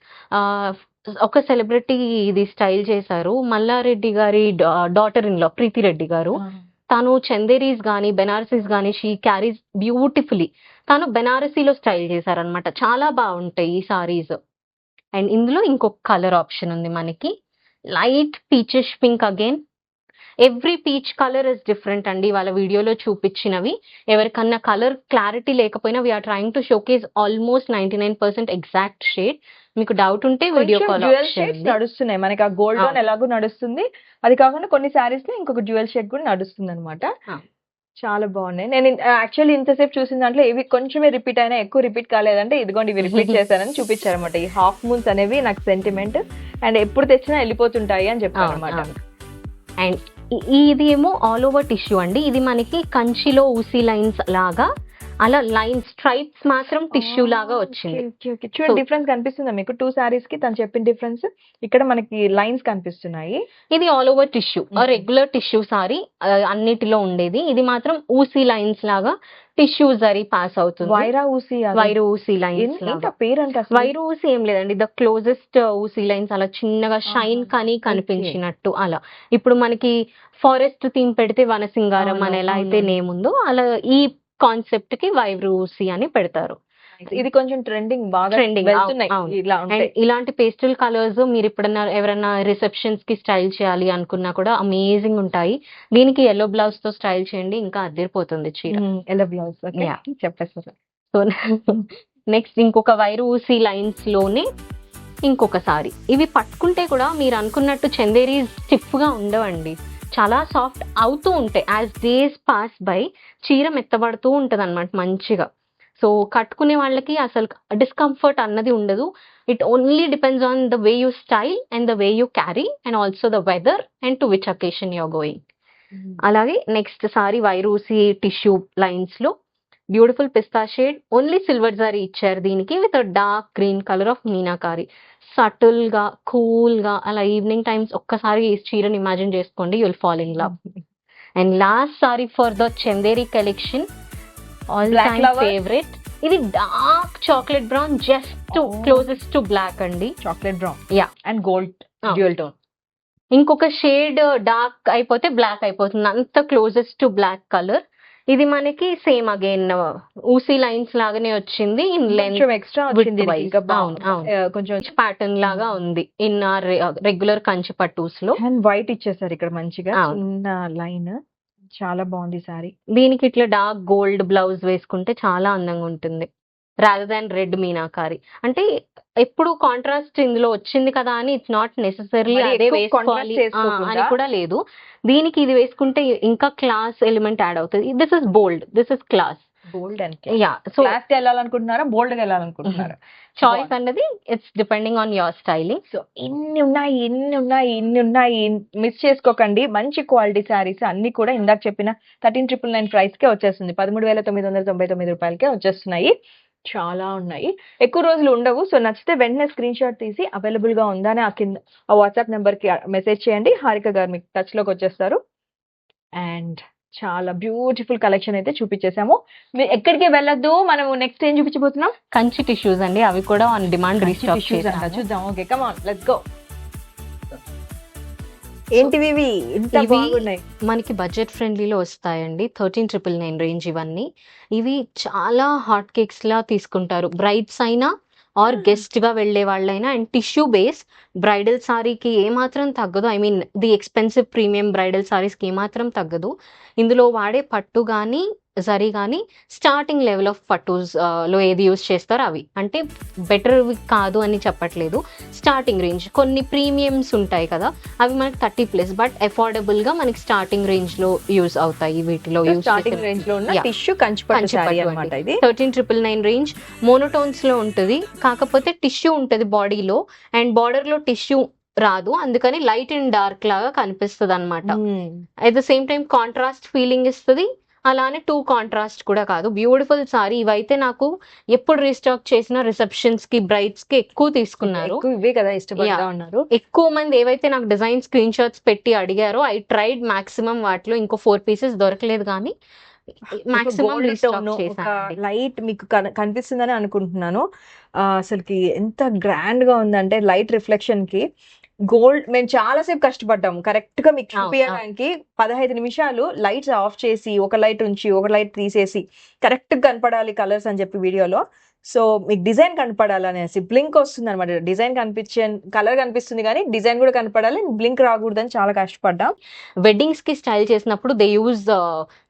ఒక సెలబ్రిటీ ఇది స్టైల్ చేశారు, మల్లారెడ్డి గారి డాటర్ ఇన్ లా ప్రీతి రెడ్డి గారు. తను చందేరీస్ గానీ బెనారసీస్ గానీ షీ క్యారీస్ బ్యూటిఫుల్లీ. తను బెనారసీలో స్టైల్ చేశారనమాట, చాలా బాగుంటాయి ఈ సారీస్. అండ్ ఇందులో ఇంకొక కలర్ ఆప్షన్ ఉంది మనకి, light peachish pink. Again every peach colour is different అండి. వాళ్ళ వీడియోలో చూపించినవి ఎవరికన్నా కలర్ క్లారిటీ లేకపోయినా we're trying to showcase almost 99% exact shade. మీకు డౌట్ ఉంటే వీడియో కాల్ నడుస్తున్నాయి మనకి. ఆ గోల్డ్ లోన్ ఎలాగో నడుస్తుంది, అది కాకుండా కొన్ని సారీస్ లో ఇంకొక డ్యూయల్ షేడ్ కూడా నడుస్తుంది అనమాట. చాలా బాగున్నాయి. నేను యాక్చువల్లీ ఇంతసేపు చూసిన దాంట్లో ఇవి కొంచెమే రిపీట్ అయినా, ఎక్కువ రిపీట్ కాలేదంటే ఇదిగోండి ఇవి రిపీట్ చేశానని చూపించారనమాట. ఈ హాఫ్ మూన్స్ అనేవి నాకు సెంటిమెంట్, అండ్ ఎప్పుడు తెచ్చినా వెళ్ళిపోతుంటాయి అని చెప్పారు అనమాట. అండ్ ఇది ఏమో ఆల్ ఓవర్ టిష్యూ అండి. ఇది మనకి కంచిలో ఊసీ లైన్స్ లాగా, అలా లైన్ స్ట్రైప్స్ మాత్రం టిష్యూ లాగా వచ్చింది. చూడండి డిఫరెన్స్ కనిపిస్తుందా మీకు? 2 సారీస్ కి తను చెప్పిన డిఫరెన్స్ ఇక్కడ మనకి లైన్స్ కనిపిస్తున్నాయి. ఇది all over tissue, regular tissue sorry అన్నిటిలో ఉండేది. ఇది మాత్రం ఊసీ లైన్స్ లాగా టిష్యూ జరీ పాస్ అవుతుంది. వైరు ఊసీ లైన్స్ పేరు అంటే వైరు ఊసీ ఏం లేదండి, ద క్లోజెస్ట్ ఊసీ లైన్స్ అలా చిన్నగా షైన్ కానీ కనిపించినట్టు అలా. ఇప్పుడు మనకి ఫారెస్ట్ థీమ్ పెడితే వనసింగారం అని ఎలా అయితే నేమ్ ఉందో అలా ఈ కాన్సెప్ట్ కి వైరు ఊసీ అని పెడతారు. ఇది కొంచెం ట్రెండింగ్, బాగా వెళ్తున్నాయి ఇలా ఉంటాయి. ఇలాంటి పేస్టల్ కలర్స్ మీరు ఎప్పుడన్నా ఎవరైనా రిసెప్షన్స్ కి స్టైల్ చేయాలి అనుకున్నా కూడా అమేజింగ్ ఉంటాయి. దీనికి ఎల్లో బ్లౌజ్ తో స్టైల్ చేయండి, ఇంకా అదిరిపోతుంది చీర. ఎల్లో బ్లౌజ్ చెప్పేస్తారు. సో నెక్స్ట్ ఇంకొక వైరు ఊసీ లైన్స్ లోనే ఇంకొక సారీ. ఇవి పట్టుకుంటే కూడా మీరు అనుకున్నట్టు చందేరి స్టిఫ్ గా ఉండవండి, చాలా సాఫ్ట్ అవుతూ ఉంటాయి. యాజ్ డేస్ పాస్ బై చీర మెత్తబడుతూ ఉంటది అనమాట మంచిగా. సో కట్టుకునే వాళ్ళకి అసలు డిస్కంఫర్ట్ అన్నది ఉండదు. It only depends on the way you style and the way you carry and also the weather and to which occasion you're going. అలాగే నెక్స్ట్ సారీ వైరూసి టిష్యూ లైన్స్ లో బ్యూటిఫుల్ పిస్తా షేడ్, ఓన్లీ సిల్వర్ జరీ ఇచ్చారు దీనికి with dark green colour of meenakari. Subtle గా cool గా అలా evening times ఒక్కసారి ఈ చీరని ఇమాజిన్ చేసుకోండి, you will fall in love. And last sari for the Chanderi collection, all Black time lover? Favourite. ఇది dark chocolate brown, just closest to black అండి. Chocolate brown yeah, and gold dual tone. ఇంకొక shade dark అయిపోతే black అయిపోతుంది, అంత closest to black colour. ఇది మనకి same again ఊసీ lines లాగానే వచ్చింది ఇన్ లెంత్, కొంచెం ఎక్స్ట్రా వచ్చింది wise. ఇంకా అవును, అవును. కొంచెం ప్యాటర్న్ లాగా ఉంది ఇన్ రెగ్యులర్ కంచి పట్టూస్ లో. అండ్ వైట్ ఇచ్చేసారు ఇక్కడ మంచిగా అవును. చిన్న లైన్, చాలా బాగుంది సారీ. దీనికి ఇట్లా డార్క్ గోల్డ్ బ్లౌజ్ వేసుకుంటే చాలా అందంగా ఉంటుంది, రాదర్ దాన్ రెడ్ మీనాకారి. అంటే ఎప్పుడు కాంట్రాస్ట్ ఇందులో వచ్చింది కదా అని ఇట్స్ నాట్ నెసెసరీ మరి అదే ఎక్కువ వేసుకోవాలి contrast చేసుకోకుండా. అని కూడా లేదు. దీనికి ఇది వేసుకుంటే ఇంకా క్లాస్ ఎలిమెంట్ యాడ్ అవుతుంది. This is bold, this is class. Bold and yeah, so class కి వెళ్ళాలనుకుంటున్నారా, బోల్డ్ గా వెళ్ళాలనుకుంటున్నారా? చాయిస్ అన్నది it's depending on your styling. So ఇన్ని ఉన్నాయి, మిస్ చేసుకోకండి. మంచి క్వాలిటీ శారీస్ అన్ని కూడా ఇందాక చెప్పిన 13,999 ప్రైస్ కే వచ్చేస్తుంది. 13,999 రూపాయలకే వచ్చేస్తున్నాయి. చాలా ఉన్నాయి, ఎక్కువ రోజులు ఉండవు. సో నచ్చితే వెంటనే స్క్రీన్ షాట్ తీసి అవైలబుల్ గా ఉందా అని ఆ కింద ఆ వాట్సాప్ నెంబర్ కి మెసేజ్ చేయండి. హారిక గారు మీకు టచ్ లోకి వచ్చేస్తారు. అండ్ చాలా బ్యూటిఫుల్ కలెక్షన్ అయితే చూపించేసాము. మీరు ఎక్కడికి వెళ్ళొద్దు, మనం నెక్స్ట్ ఏం చూపించబోతున్నాం? కంచి టిష్యూస్ అండి, అవి కూడా ఆన్ డిమాండ్ రీస్టాక్ చేసాము. చూద్దాం. Okay, come on, let's go. ఏంటివి ఇవి ఇంత ఇవి బాగున్నాయి? మనకి బడ్జెట్ ఫ్రెండ్లీలో వస్తాయండి. 13,999 రేంజ్ ఇవన్నీ. ఇవి చాలా హాట్ కేక్స్ లా తీసుకుంటారు, బ్రైడ్స్ అయినా ఆర్ గెస్ట్ గా వెళ్లే వాళ్ళైనా. అండ్ టిష్యూ బేస్ బ్రైడల్ సారీకి ఏమాత్రం తగ్గదు. I mean the expensive premium bridal saris కి ఏమాత్రం తగ్గదు. ఇందులో వాడే పట్టు కానీ జరీ కానీ స్టార్టింగ్ లెవెల్ ఆఫ్ పట్టూస్ లో ఏది యూస్ చేస్తారో అవి. అంటే బెటర్ కాదు అని చెప్పట్లేదు, స్టార్టింగ్ రేంజ్. కొన్ని ప్రీమియమ్స్ ఉంటాయి కదా, అవి మనకి 30+, బట్ అఫోర్డబుల్ గా మనకి స్టార్టింగ్ రేంజ్ లో యూజ్ అవుతాయి. వీటిలో స్టార్టింగ్ రేంజ్ లో ఉన్న టిష్యూ కంచిపట్టు సారీ అన్నమాట ఇది. 13,999 రేంజ్. మోనోటోన్స్ లో ఉంటుంది, కాకపోతే టిష్యూ ఉంటుంది బాడీలో అండ్ బార్డర్ లో టిష్యూ రాదు, అందుకని లైట్ అండ్ డార్క్ లాగా కనిపిస్తుంది అనమాట. At the same time contrast feeling ఇస్తుంది, అలానే టూ కాంట్రాస్ట్ కూడా కాదు. Beautiful sorry. ఇవైతే నాకు ఎప్పుడు రీస్టాక్ చేసిన రిసెప్షన్స్ కి బ్రైడ్స్ కి ఎక్కువ తీసుకున్నారు. ఇవే కదా ఇష్టపడతా ఉన్నారు ఎక్కువ మంది. ఏవైతే నాకు డిజైన్ స్క్రీన్ షాట్స్ పెట్టి అడిగారో ఐ ట్రైడ్ మాక్సిమం, వాటిలో ఇంకో 4 పీసెస్ దొరకలేదు కానీ మాక్సిమం రీస్టాక్ చేశాను. లైట్ మీకు కనిపిస్తుందని అనుకుంటున్నాను. అసలుకి ఎంత గ్రాండ్ గా ఉందంటే లైట్ రిఫ్లెక్షన్ కి గోల్డ్. మేము చాలా సేపు కష్టపడ్డాము కరెక్ట్ గా మీకు చూపించడానికి. 15 నిమిషాలు లైట్స్ ఆఫ్ చేసి ఒక లైట్ ఉంచి ఒక లైట్ తీసేసి కరెక్ట్ గా కనపడాలి కలర్స్ అని చెప్పి వీడియోలో. సో మీకు డిజైన్ కనపడాలనేసి బ్లింక్ వస్తుంది అనమాట. డిజైన్ కనిపించే కలర్ కనిపిస్తుంది కానీ డిజైన్ కూడా కనపడాలి, బ్లింక్ రాకూడదని చాలా కష్టపడ్డాం. వెడ్డింగ్స్ కి స్టైల్ చేసినప్పుడు they use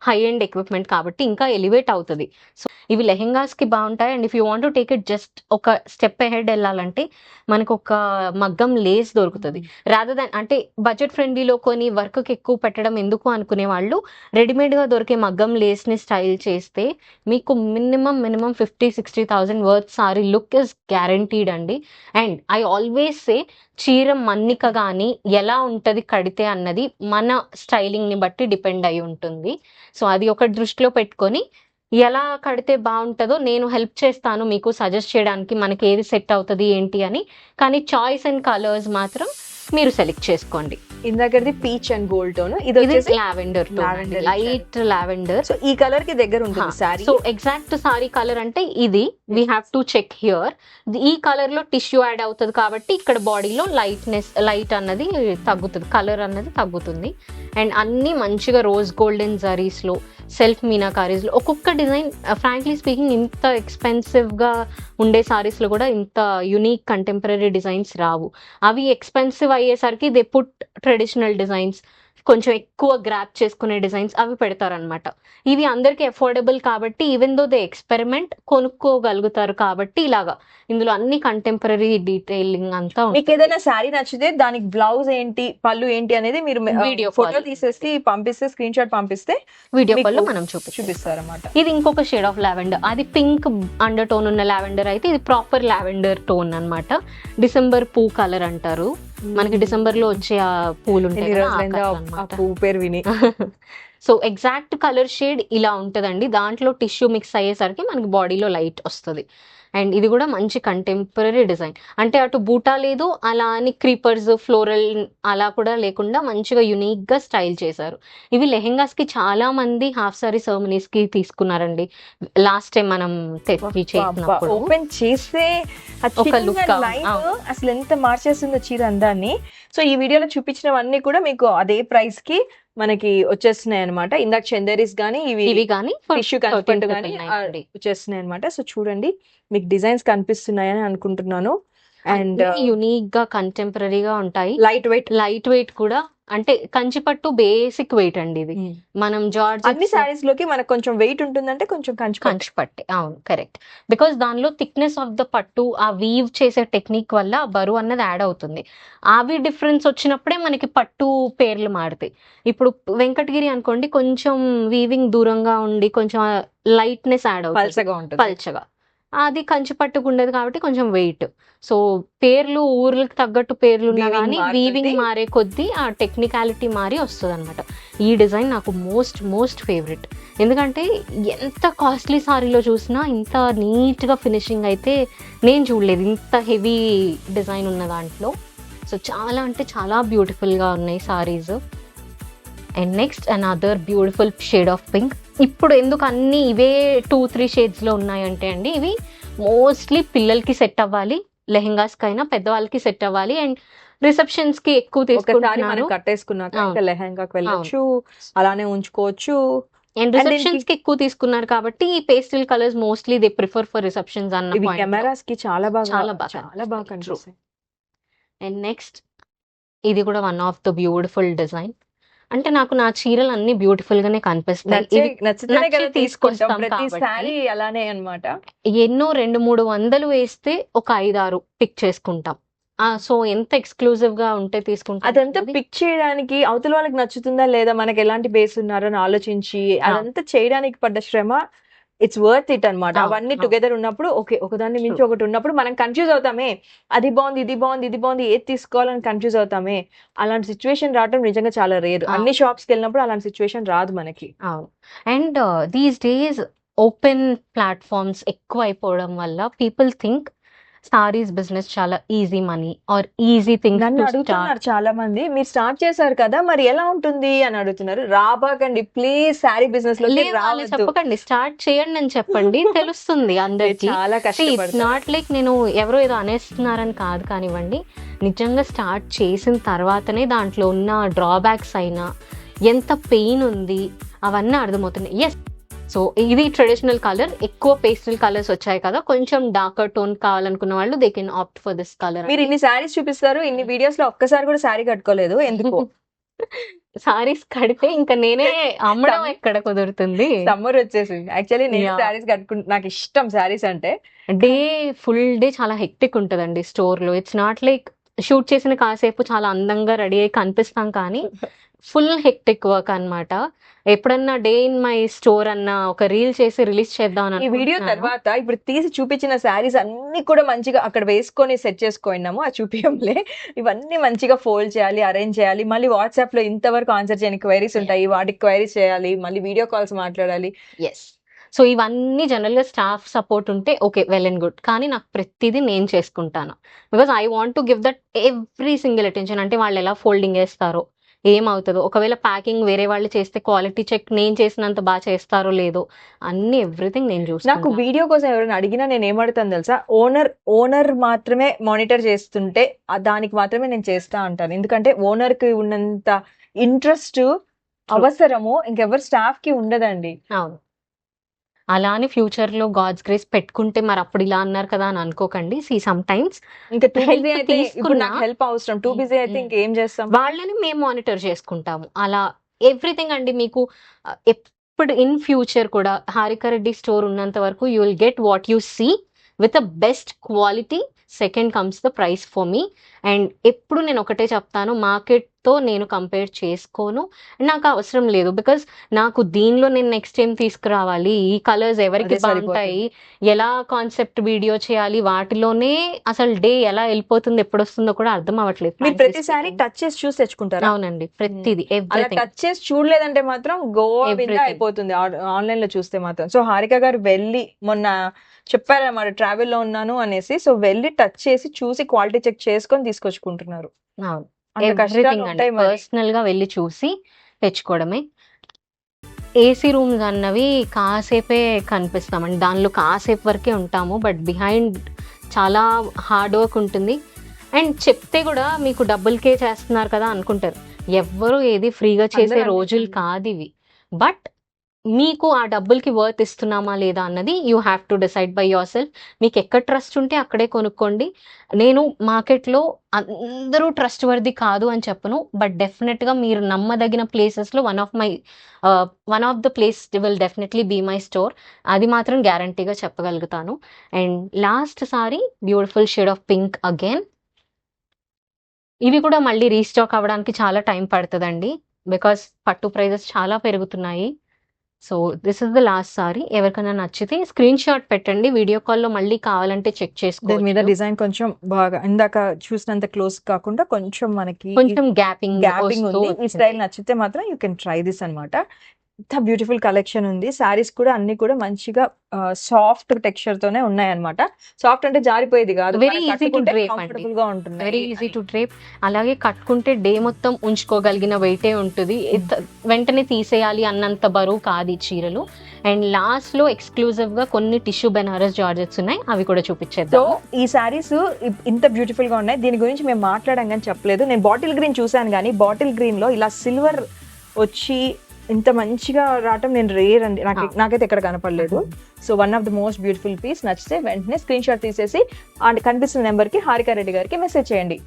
high end equipment కాబట్టి ఇంకా ఎలివేట్ అవుతుంది. సో ఇవి లెహెంగాస్ కి బాగుంటాయి. And if you want to take it just ఒక స్టెప్ అహెడ్ వెళ్ళాలంటే మనకు ఒక మగ్గం లేస్ దొరుకుతుంది. రాదర్ దాన్ అంటే బడ్జెట్ ఫ్రెండ్లీలో కొని వర్క్ కి ఎక్కువ పెట్టడం ఎందుకు అనుకునే వాళ్ళు రెడీమేడ్ గా దొరికే మగ్గం లేస్ ని స్టైల్ చేస్తే మీకు minimum 50,000-60,000 worth sorry look is guaranteed అండి. అండ్ ఐ ఆల్వేస్ సే చీర మన్నిక కానీ ఎలా ఉంటుంది కడితే అన్నది మన స్టైలింగ్ ని బట్టి డిపెండ్ అయి ఉంటుంది. సో అది ఒక దృష్టిలో పెట్టుకొని ఎలా కడితే బాగుంటుందో నేను హెల్ప్ చేస్తాను మీకు సజెస్ట్ చేయడానికి, మనకి ఏది సెట్ అవుతుంది ఏంటి అని. కానీ చాయిస్ అండ్ కలర్స్ మాత్రం మీరు సెలెక్ట్ చేసుకోండి. ఇందాకది పీచ్ అండ్ గోల్డ్ టోన్, ఇది వచ్చేసి లావెండర్, లైట్ లావెండర్. సో ఈ కలర్ కి దగ్గర ఉంటుంది sari. So exact sari colour అంటే ఇది we have to check here. ఈ కలర్ లో టిష్యూ యాడ్ అవుతుంది కాబట్టి ఇక్కడ బాడీలో లైట్ అన్నది తగ్గుతుంది, కలర్ అన్నది తగ్గుతుంది. అండ్ అన్ని మంచిగా రోజ్ గోల్డెన్ జరీస్ లో, సెల్ఫ్ మీనాకారీస్ లో ఒక్కొక్క డిజైన్ ఫ్రాంక్లీ స్పీకింగ్ ఇంత ఎక్స్పెన్సివ్ గా ఉండే సారీస్ లో కూడా ఇంత యునిక్ కంటెంపరీ డిజైన్స్ రావు. అవి ఎక్స్పెన్సివ్ అయ్యేసరికి దే పుట్ ట్రెడిషనల్ డిజైన్స్, కొంచెం ఎక్కువ గ్రాప్ చేసుకునే డిజైన్స్ అవి పెడతారనమాట. ఇవి అందరికి అఫోర్డబుల్ కాబట్టి ఈవెన్ దో దే ఎక్స్పెరిమెంట్ కొనుక్కోగలుగుతారు కాబట్టి ఇలాగా ఇందులో అన్ని కంటెంపరీ డీటెయిలింగ్ అంతా. మీకు ఏదైనా శారీ నచ్చితే దానికి బ్లౌజ్ ఏంటి, పళ్ళు ఏంటి అనేది మీరు వీడియో ఫోటో తీసేసి పంపిస్తే, స్క్రీన్ షాట్ పంపిస్తే వీడియో కాల్ లో మనం చూపిస్తారన్నమాట. ఇది ఇంకొక షేడ్ ఆఫ్ లావెండర్, అది పింక్ అండర్ టోన్ ఉన్న లావెండర్ అయితే ఇది ప్రాపర్ లావెండర్ టోన్ అన్నమాట. డిసెంబర్ పూ కలర్ అంటారు, మనకి డిసెంబర్ లో వచ్చే ఆ పూలు ఉంటాయి పేరు విని. సో ఎగ్జాక్ట్ కలర్ షేడ్ ఇలా ఉంటదండి. దాంట్లో టిష్యూ మిక్స్ అయ్యేసరికి మనకి బాడీలో లైట్ వస్తుంది. అండ్ ఇది కూడా మంచి కంటెంపరీ డిజైన్, అంటే అటు బూటా లేదు అలా అని క్రీపర్స్ ఫ్లోరల్ అలా కూడా లేకుండా మంచిగా యునిక్ గా స్టైల్ చేశారు. ఇవి లెహెంగాస్ కి చాలా మంది హాఫ్ సారీ సెరమనీస్ కి తీసుకున్నారండి. లాస్ట్ టైం మనం చేసినప్పుడు ఓపెన్ చేస్తే ఒక look, లైన్ అసలు ఎంత మార్చేస్తుందో చీర అందాన్ని. సో ఈ వీడియోలో చూపించినవన్నీ కూడా మీకు అదే ప్రైస్ కి మనకి వచ్చేస్తున్నాయి అనమాట. ఇందాక చందేరీస్ గానీ ఇవి కానీ టిష్యూ కన్ఫర్ట్ గానీ వచ్చేస్తున్నాయి అనమాట. సో చూడండి, మీకు డిజైన్స్ కనిపిస్తున్నాయని అనుకుంటున్నాను. అండ్ యునిక్ గా కంటెంపరీగా ఉంటాయి, లైట్ వెయిట్ కూడా. అంటే కంచిపట్టు బేసిక్ వెయిట్ అండి ఇది. మనం జార్జ్ అన్ని సారీస్ లోకి మనకు కొంచెం వెయిట్ ఉంటుందంటే కొంచెం కంచిపట్టే, అవును కరెక్ట్. బికాస్ దానిలో థిక్నెస్ ఆఫ్ ద పట్టు, ఆ వీవ్ చేసే టెక్నిక్ వల్ల బరువు అన్నది యాడ్ అవుతుంది. అవి డిఫరెన్స్ వచ్చినప్పుడే మనకి పట్టు పేర్లు మారుతాయి. ఇప్పుడు వెంకటగిరి అనుకోండి, కొంచెం వీవింగ్ దూరంగా ఉండి కొంచెం లైట్నెస్ యాడ్ అవుతుంది, పల్చగా. అది కంచిపట్టుకు ఉండదు కాబట్టి కొంచెం వెయిట్. సో పేర్లు ఊర్లకు తగ్గట్టు పేర్లు ఉన్నా కానీ వీవింగ్ మారే కొద్దీ ఆ టెక్నికాలిటీ మారి వస్తుంది అనమాట. ఈ డిజైన్ నాకు మోస్ట్ ఫేవరెట్. ఎందుకంటే ఎంత కాస్ట్లీ సారీలో చూసినా ఇంత నీట్గా ఫినిషింగ్ అయితే నేను చూడలేదు, ఇంత హెవీ డిజైన్ ఉన్న దాంట్లో. సో చాలా అంటే చాలా బ్యూటిఫుల్గా ఉన్నాయి saris. And next another beautiful shade of pink. ఇప్పుడు ఎందుకు అన్ని ఇవే 2-3 షేడ్స్లో ఉన్నాయంటే అండి, ఇవి మోస్ట్లీ పిల్లలకి సెట్ అవ్వాలి, లెహెంగాస్ కైనా పెద్దవాళ్ళకి సెట్ అవ్వాలి. అండ్ రిసెప్షన్స్ కి ఎక్కువ తీసుకుంటున్నారు, కట్టేసుకున్నాక లెహెంగాకి వెళ్ళొచ్చు, అలానే ఉంచుకోవచ్చు. అండ్ రిసెప్షన్స్ కి ఎక్కువ తీసుకున్నారు కాబట్టి ఈ pastel colours mostly they prefer for receptions అన్న కెమెరాస్ కి చాలా బాగా కనిపిస్తాయి. అండ్ నెక్స్ట్ ఇది కూడా one of the beautiful design. అంటే నాకు నా చీరలు అన్ని బ్యూటిఫుల్ గానే కనిపిస్తాయి, తీసుకొస్తాం కాబట్టి అలానే అన్నమాట. ఎన్నో 200-300 వేస్తే ఒక 5-6 పిక్ చేసుకుంటాం. సో ఎంత ఎక్స్క్లూజివ్ గా ఉంటే తీసుకుంటాం. అదంతా పిక్ చేయడానికి అవతల వాళ్ళకి నచ్చుతుందా లేదా, మనకి ఎలాంటి బేస్ ఉన్నారో అని ఆలోచించి అదంతా చేయడానికి పడ్డ శ్రమ, ఇట్స్ వర్త్ ఇట్ అనమాట. అవన్నీ టుగెదర్ ఉన్నప్పుడు ఓకే, ఒకదాన్ని మించి ఒకటి ఉన్నప్పుడు మనం కన్ఫ్యూజ్ అవుతామే, అది బాగుంది ఇది బాగుంది ఇది బాగుంది ఏది తీసుకోవాలని కన్ఫ్యూజ్ అవుతామే. అలాంటి సిచ్యువేషన్ రావడం నిజంగా చాలా రేర్. అన్ని షాప్స్ కి వెళ్ళినప్పుడు అలాంటి సిచ్యువేషన్ రాదు మనకి. And these days open platforms ఎక్కువ అయిపోవడం వల్ల పీపుల్ థింక్ సారీస్ బిజినెస్ చాలా easy money are easy thing. నన్ను అడుగుతున్నారు చాలా మంది, మీరు స్టార్ట్ చేశారు కదా మరి ఎలా ఉంటుంది అని అడుగుతున్నారు. రాబాకండి ప్లీజ్, సారీ బిజినెస్ లో చెప్పకండి, స్టార్ట్ చేయండి అని చెప్పండి, తెలుస్తుంది అందరికి. చాలా కష్టపడతారు. నాట్ లైక్ నేను ఎవరో ఏదో అనేస్తున్నారని కాదు కానివ్వండి, నిజంగా స్టార్ట్ చేసిన తర్వాతనే దాంట్లో ఉన్న డ్రాబ్యాక్స్ అయినా ఎంత పెయిన్ ఉంది అవన్నీ అర్థమవుతున్నాయి. ఎస్, సో ఇది ట్రెడిషనల్ కలర్, ఎక్కువ పేస్టల్ కలర్స్ వచ్చాయి కదా, కొంచెం డార్కర్ టోన్ కావాలనుకున్న వాళ్ళు they can opt for this colour. మీరు ఇన్ని సారీస్ చూపిస్తారు, ఇన్ని వీడియోస్ లో ఒక్కసారి కూడా సారీ కట్టుకోలేదు ఎందుకు? సారీస్ కడితే ఇంకా నేనే అమ్మడం ఎక్కడ కుదురుతుంది. సమ్మర్ వచ్చేసింది, యాక్చువల్లీ నేను సారీస్ కట్టుకుంటా, నాకు ఇష్టం సారీస్ అంటే. ఫుల్ డే చాలా హెక్టిక్ ఉంటదండి స్టోర్ లో. ఇట్స్ నాట్ లైక్ షూట్ చేసిన కాసేపు చాలా అందంగా రెడీ అయ్యి కనిపిస్తాం, కానీ ఫుల్ హెక్టిక్ వర్క్ అన్నమాట. ఎప్పుడన్నా డే ఇన్ మై స్టోర్ అన్న ఒక రీల్ చేసి రిలీజ్ చేద్దాం. ఈ వీడియో తర్వాత ఇప్పుడు తీసి చూపించిన శారీస్ అన్ని కూడా మంచిగా అక్కడ వేసుకొని సెట్ చేసుకున్నాము, ఆ చూపియంలే. ఇవన్నీ మంచిగా ఫోల్డ్ చేయాలి, అరేంజ్ చేయాలి, మళ్ళీ వాట్సాప్ లో ఇంతవరకు ఆన్సర్ చేయని క్వైరీస్ ఉంటాయి, వాటికి క్వైరీస్ చేయాలి, మళ్ళీ వీడియో కాల్స్ మాట్లాడాలి. ఎస్, సో ఇవన్నీ జనరల్ గా స్టాఫ్ సపోర్ట్ ఉంటే ఓకే, వెల్ అండ్ గుడ్. కానీ నాకు ప్రతిదీ నేను చేసుకుంటాను, because I want to give that every single attention. అంటే వాళ్ళు ఎలా ఫోల్డింగ్ వేస్తారో, ఏమవుతుందో, ఒకవేళ ప్యాకింగ్ వేరే వాళ్ళు చేస్తే క్వాలిటీ చెక్ నేను చేసినంత బాగా చేస్తారో లేదో, అన్ని ఎవ్రీథింగ్ నేను చూస్తాను. నాకు వీడియో కోసం ఎవరైనా అడిగినా నేను ఏమడుతాను తెలుసా, ఓనర్ మాత్రమే మానిటర్ చేస్తుంటే దానికి మాత్రమే నేను చేస్తా అంటాను. ఎందుకంటే ఓనర్ కి ఉన్నంత ఇంట్రెస్ట్ అవసరము ఇంకెవరు స్టాఫ్ కి ఉండదండి. అవును, అలా అని ఫ్యూచర్ లో గాడ్స్ గ్రేస్ పెట్టుకుంటే మరి అప్పుడు ఇలా అన్నారు కదా అని అనుకోకండి. సీ సమ్ టైమ్స్ ఇంకా హెల్ప్ అవసరం, టూ బిజీ అయితే ఇంకేం చేస్తాం, వాళ్ళని మేము మానిటర్ చేసుకుంటాము. అలా ఎవ్రీథింగ్ అండి. మీకు ఎప్పుడు ఇన్ ఫ్యూచర్ కూడా హారిక రెడ్డి స్టోర్ ఉన్నంత వరకు you will get what you see with the best quality. Second comes the price for me. And ఎప్పుడు నేను ఒకటే చెప్తాను, మార్కెట్తో నేను కంపేర్ చేసుకోను. నాకు అవసరం లేదు, బికాస్ నాకు దీనిలో నేను నెక్స్ట్ ఏం తీసుకురావాలి, ఈ కలర్స్ ఎవరికి అదే సరిపోతుంది. బాగుంటాయి, ఎలా కాన్సెప్ట్ వీడియో చేయాలి, వాటిలోనే అసలు డే ఎలా వెళ్ళిపోతుంది, ఎప్పుడు వస్తుందో కూడా అర్థం అవ్వట్లేదు. మీరు frankly ప్రతిసారి speaking. టచ్ చేసి చూసి తెచ్చుకుంటారా? అవునండి, ప్రతిదీ అలా ఎవ్రీథింగ్. టచ్ చేసి చూడలేదంటే మాత్రం గోవా విందా Everything. అయిపోతుంది ఆన్లైన్ లో చూస్తే మాత్రం. సో హారిక గారు వెళ్ళి మొన్న చెప్పారన్నమాట ట్రావెల్ లో ఉన్నాను అనేసి, సో వెళ్ళి టచ్ చేసి చూసి క్వాలిటీ చెక్ చేసుకొని తీసుకొచ్చుకుంటున్నారు. అవును, అంత కష్టాలు ఎవ్రీథింగ్ అండి, ఉంటాయి మరి. పర్సనల్ గా వెళ్ళి చూసి తెచ్చుకోవడమే. ఏసీ రూమ్స్ అన్నవి కాసేపే కనిపిస్తామండి, దానిలో కాసేపు వరకే ఉంటాము, బట్ బిహైండ్ చాలా హార్డ్ వర్క్ ఉంటుంది. అండ్ చెప్తే కూడా మీకు డబ్బులకే చేస్తున్నారు కదా అనుకుంటారు. ఎవ్వరు ఏది ఫ్రీగా చేసే అందరూ అంతే. రోజులు కాదు ఇవి. బట్ మీకు ఆ డబ్బులకి వర్త్ ఇస్తున్నామా లేదా అన్నది you have to decide by your self. మీకు ఎక్కడ ట్రస్ట్ ఉంటే అక్కడే కొనుక్కోండి. నేను మార్కెట్లో అందరూ ట్రస్ట్ వర్ది కాదు అని చెప్పను, బట్ డెఫినెట్గా మీరు నమ్మదగిన ప్లేసెస్లో one of the place will definitely be my store. అది మాత్రం గ్యారంటీగా చెప్పగలుగుతాను. And last sari beautiful shade of pink again. ఇవి కూడా మళ్ళీ రీస్టాక్ అవ్వడానికి చాలా టైం పడుతుందండి, బికాస్ పట్టు ప్రైజెస్ చాలా పెరుగుతున్నాయి. So this is the last sorry. ఎవరికైనా నచ్చితే స్క్రీన్ షాట్ పెట్టండి, వీడియో కాల్లో మళ్ళీ కావాలంటే చెక్ దీని మీద చేసుకోవచ్చు. డిజైన్ కొంచెం బాగా ఇందాక చూసినంత క్లోజ్ కాకుండా కొంచెం మనకి కొంచెం గ్యాపింగ్ గ్యాపింగ్ ఉంది. ఈ స్టైల్ నచ్చితే మాత్రం యూ కెన్ ట్రై దిస్ అన్నమాట. ఇంత బ్యూటిఫుల్ కలెక్షన్ ఉంది. సారీస్ కూడా అన్ని కూడా మంచిగా సాఫ్ట్ టెక్స్చర్ తోనే ఉన్నాయి అన్నమాట. సాఫ్ట్ అంటే జారిపోయేది కాదు, Very easy to drape అండి. కంఫర్టబుల్ గా ఉంటుంది. Very easy to drape. అలాగే కట్టుకుంటే డే మొత్తం ఉంచుకోగలిగిన వెయిటే ఉంటుంది, వెంటనే తీసేయాలి అన్నంత బరువు కాదు ఈ చీరలు. అండ్ లాస్ట్ లో ఎక్స్క్లూజివ్ గా కొన్ని టిష్యూ బెనారస్ జార్జెట్స్ ఉన్నాయి, అవి కూడా సో చూపించేద్దాం. ఈ సారీస్ ఇంత బ్యూటిఫుల్ గా ఉన్నాయి. దీని గురించి మేము మాట్లాడాం కానీ చెప్పలేదు. నేను బాటిల్ గ్రీన్ చూసాను కానీ బాటిల్ గ్రీన్ లో ఇలా సిల్వర్ వచ్చి ఇంత మంచిగా రావటం నేను రేర్ అండి, నాకైతే ఎక్కడ కనపడలేదు. So one of the most beautiful piece. నచ్చితే వెంటనే స్క్రీన్ షాట్ తీసేసి కనిపిస్తున్న నెంబర్ కి హారిక రెడ్డి గారికి మెసేజ్ చేయండి.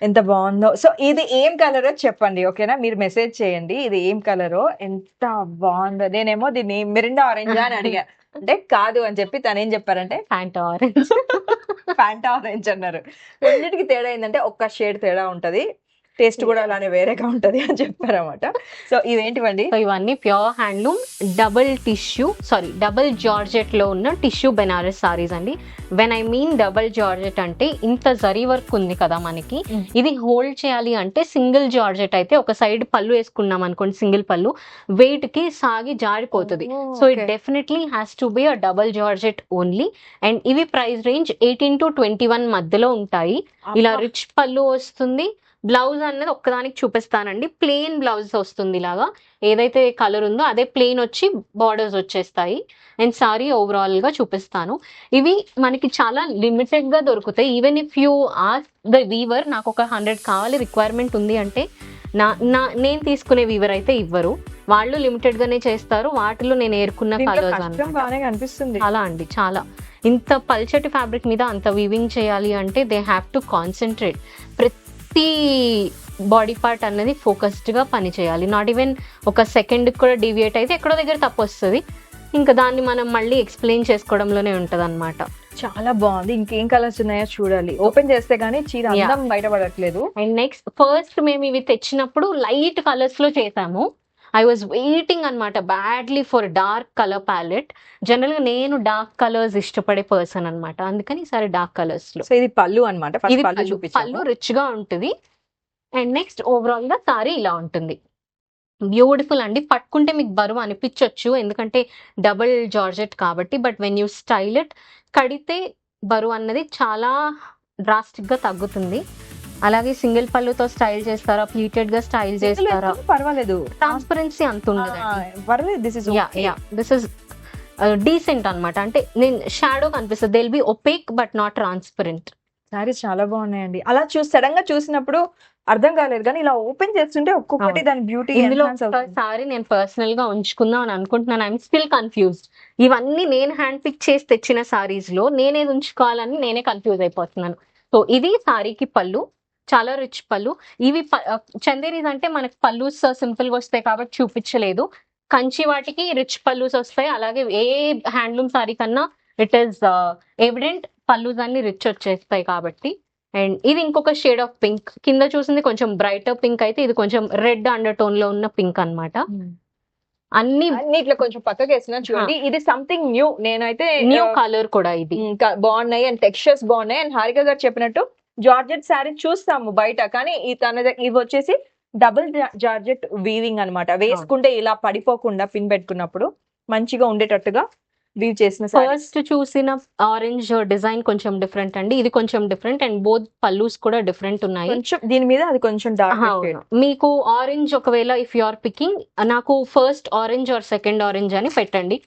ఎంత బాగుందో. సో ఇది ఏం కలరో చెప్పండి, ఓకేనా? మీరు మెసేజ్ చేయండి ఇది ఏం కలరో. ఎంత బాగుందో. నేనేమో దీన్ని మిరిండా ఆరెంజ్ అని అడిగా, అంటే కాదు అని చెప్పి తనేం చెప్పారంటే ప్యాంట్ ఆరెంజ్. ఫ్యాంటా ఆరెంజ్ అన్నారు. రెండింటికి తేడా ఏంటంటే ఒక్క షేడ్ తేడా ఉంటది, టేస్ట్ కూడా అలానే వేరేగా ఉంటది అని చెప్పారన్నమాట. సో ఇవేంటివండి? సో ఇవన్నీ ప్యూర్ హ్యాండ్లూమ్ డబుల్ జార్జెట్ లో ఉన్న టిష్యూ బెనారస్ సారీస్ అండి. When I mean double georgette అంటే ఇంత జరీ వర్క్ ఉంది కదా మనకి, ఇది హోల్డ్ చేయాలి అంటే సింగిల్ జార్జెట్ అయితే ఒక సైడ్ పళ్ళు వేసుకున్నాం అనుకోండి, సింగిల్ పళ్ళు వెయిట్ కి సాగి జారిపోతుంది. So it definitely has to be a double georgette only. And ఇవి ప్రైస్ రేంజ్ 18 to 21 మధ్యలో ఉంటాయి. ఇలా రిచ్ పళ్ళు వస్తుంది. బ్లౌజ్ అన్నది ఒక్కదానికి చూపిస్తానండి, ప్లెయిన్ బ్లౌజ్ వస్తుంది. ఇలాగా ఏదైతే కలర్ ఉందో అదే ప్లెయిన్ వచ్చి బార్డర్స్ వచ్చేస్తాయి. అండ్ సారీ ఓవరాల్ గా చూపిస్తాను. ఇవి మనకి చాలా లిమిటెడ్ గా దొరుకుతాయి. Even if you are the weaver, నాకు ఒక 100 కావాలి రిక్వైర్మెంట్ ఉంది అంటే నేను తీసుకునే వీవర్ అయితే ఇవ్వరు, వాళ్ళు లిమిటెడ్ గానే చేస్తారు. వాటిలో నేను ఏరుకున్న కలర్స్ బాగానే కనిపిస్తుంది. చాలా అండి, చాలా. ఇంత పల్చటి ఫ్యాబ్రిక్ మీద అంత వీవింగ్ చేయాలి అంటే దే హ్యావ్ టు కాన్సన్ట్రేట్. ప్రతి బాడీ పార్ట్ అన్నది ఫోకస్డ్ గా పని చేయాలి. నాట్ ఈవెన్ ఒక సెకండ్ కూడా డీవియేట్ అయితే ఎక్కడో దగ్గర తప్పు వస్తుంది, ఇంకా దాన్ని మనం మళ్ళీ ఎక్స్ప్లెయిన్ చేసుకోవడంలోనే ఉంటది అనమాట. చాలా బాగుంది. ఇంకేం కలర్స్ ఉన్నాయో చూడాలి. ఓపెన్ చేస్తే గానీ చీర అందం బయటపడట్లేదు. అండ్ నెక్స్ట్ ఫస్ట్ మేము ఇవి తెచ్చినప్పుడు లైట్ కలర్స్ లో చేసాము. ఐ వాజ్ వెయిటింగ్ అనమాట badly for dark colour palette. General గా నేను డార్క్ కలర్స్ ఇష్టపడే పర్సన్ అనమాట, అందుకని ఈసారి డార్క్ కలర్స్ లో. సో ఇది పళ్ళు అనమాట. ఇది పళ్ళు రిచ్ గా ఉంటుంది. అండ్ నెక్స్ట్ ఓవరాల్ గా సారీ ఇలా ఉంటుంది. బ్యూటిఫుల్ అండి. పట్టుకుంటే మీకు బరువు అనిపించవచ్చు ఎందుకంటే డబుల్ జార్జెట్ కాబట్టి, but when you style it, కడితే బరువు అన్నది చాలా డ్రాస్టిక్ గా తగ్గుతుంది. అలాగే సింగిల్ పళ్ళుతో స్టైల్ చేస్తారా, ప్లీటెడ్ గా స్టైల్ చేస్తారా, పర్వాలేదు. ట్రాన్స్పరెన్సీ అంత ఉండదు. పర్వాలేదు. దిస్ ఇస్ డీసెంట్ అనమాట. అంటే నేను షాడో కనిపిస్తుంది, they will be opaque but not transparent. Saris చాలా బాగున్నాయండి. అలా సడన్ గా చూసినప్పుడు అర్థం కాలేదు, కానీ ఇలా ఓపెన్ చేస్తుంటే ఒక్కొక్కటి దాని బ్యూటీ. ఇందులో ఒకసారి నేను పర్సనల్ గా ఉంచుకుందాం అని అనుకుంటున్నాను. I'm still confused. ఇవన్నీ నేను హ్యాండ్ పిక్ చేసి తెచ్చిన సారీస్ లో నేనేది ఉంచుకోవాలని నేనే కన్ఫ్యూజ్ అయిపోతున్నాను. సో ఇది సారీకి పళ్ళు, చాలా రిచ్ పళ్ళు. ఇవి చందేరీస్ అంటే మనకి పళ్ళు సింపుల్ గా వస్తాయి కాబట్టి చూపించలేదు. కంచి వాటికి రిచ్ పళ్ళుస్ వస్తాయి. అలాగే ఏ హ్యాండ్లూమ్ సారీ కన్నా ఇట్ ఈస్ ఎవిడెంట్ పళ్ళుస్ అన్ని రిచ్ వచ్చేస్తాయి కాబట్టి. అండ్ ఇది ఇంకొక షేడ్ ఆఫ్ పింక్, కింద చూసింది కొంచెం బ్రైటర్ పింక్ అయితే ఇది కొంచెం రెడ్ అండర్ టోన్ లో ఉన్న పింక్ అన్నమాట. అన్ని ఇట్లా కొంచెం పక్కకి వేసిన చూడండి, ఇది సంథింగ్ న్యూ. నేనైతే న్యూ కలర్ కూడా ఇది బాగున్నాయి అండ్ టెక్స్చర్స్ బాగున్నాయి. అండ్ హారిక గారు చెప్పినట్టు జార్జెట్ శారీ చూస్తాము బయట, కానీ ఇవి వచ్చేసి డబుల్ జార్జెట్ వీవింగ్ అన్నమాట. వేసుకుంటే ఇలా పడిపోకుండా పిన్ పెట్టుకున్నప్పుడు మంచిగా ఉండేటట్టుగా వీవ్ చేసిన ఫస్ట్ చూసిన ఆరెంజ్ డిజైన్ కొంచెం డిఫరెంట్ అండి, ఇది కొంచెం డిఫరెంట్. అండ్ బోత్ పల్లూస్ కూడా డిఫరెంట్ ఉన్నాయి. కొంచెం దీని మీద అది కొంచెం డార్క్. మీకు ఆరెంజ్ ఒకవేళ ఇఫ్ యు ఆర్ పికింగ్, నాకు first orange or second orange అని పెట్టండి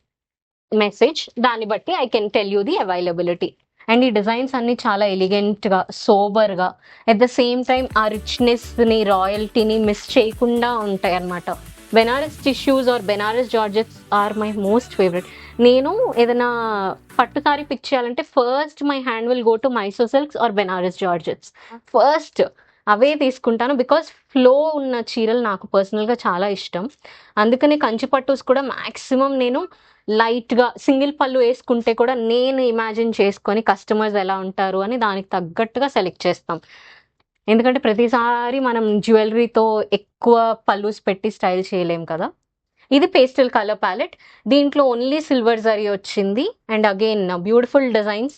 మెసేజ్, దాన్ని బట్టి I can tell you the availability. And ఈ డిజైన్స్ అన్ని చాలా ఎలిగెంట్ గా, సోబర్ గా, అట్ ద సేమ్ టైం ఆ రిచ్నెస్ ని, రాయల్టీని మిస్ చేయకుండా ఉంటాయి అన్నమాట. Banaras tissues or Banaras georgettes are my most favourite. నేను ఏదైనా పట్టు సారీ పిక్ చేయాలంటే first my hand will go to Mysore silks are Banaras georgettes. First అవే తీసుకుంటాను, బికాస్ ఫ్లో ఉన్న చీరలు నాకు పర్సనల్గా చాలా ఇష్టం. అందుకని కంచి పట్టుస్ కూడా మ్యాక్సిమం నేను లైట్గా సింగిల్ పళ్ళు వేసుకుంటే కూడా నేను ఇమాజిన్ చేసుకొని కస్టమర్స్ ఎలా ఉంటారు అని దానికి తగ్గట్టుగా సెలెక్ట్ చేస్తాం. ఎందుకంటే ప్రతిసారి మనం జ్యువెలరీతో ఎక్కువ పల్లూస్ పెట్టి స్టైల్ చేయలేం కదా. ఇది పేస్టల్ కలర్ ప్యాలెట్, దీంట్లో ఓన్లీ సిల్వర్ జరీ వచ్చింది. And again beautiful designs.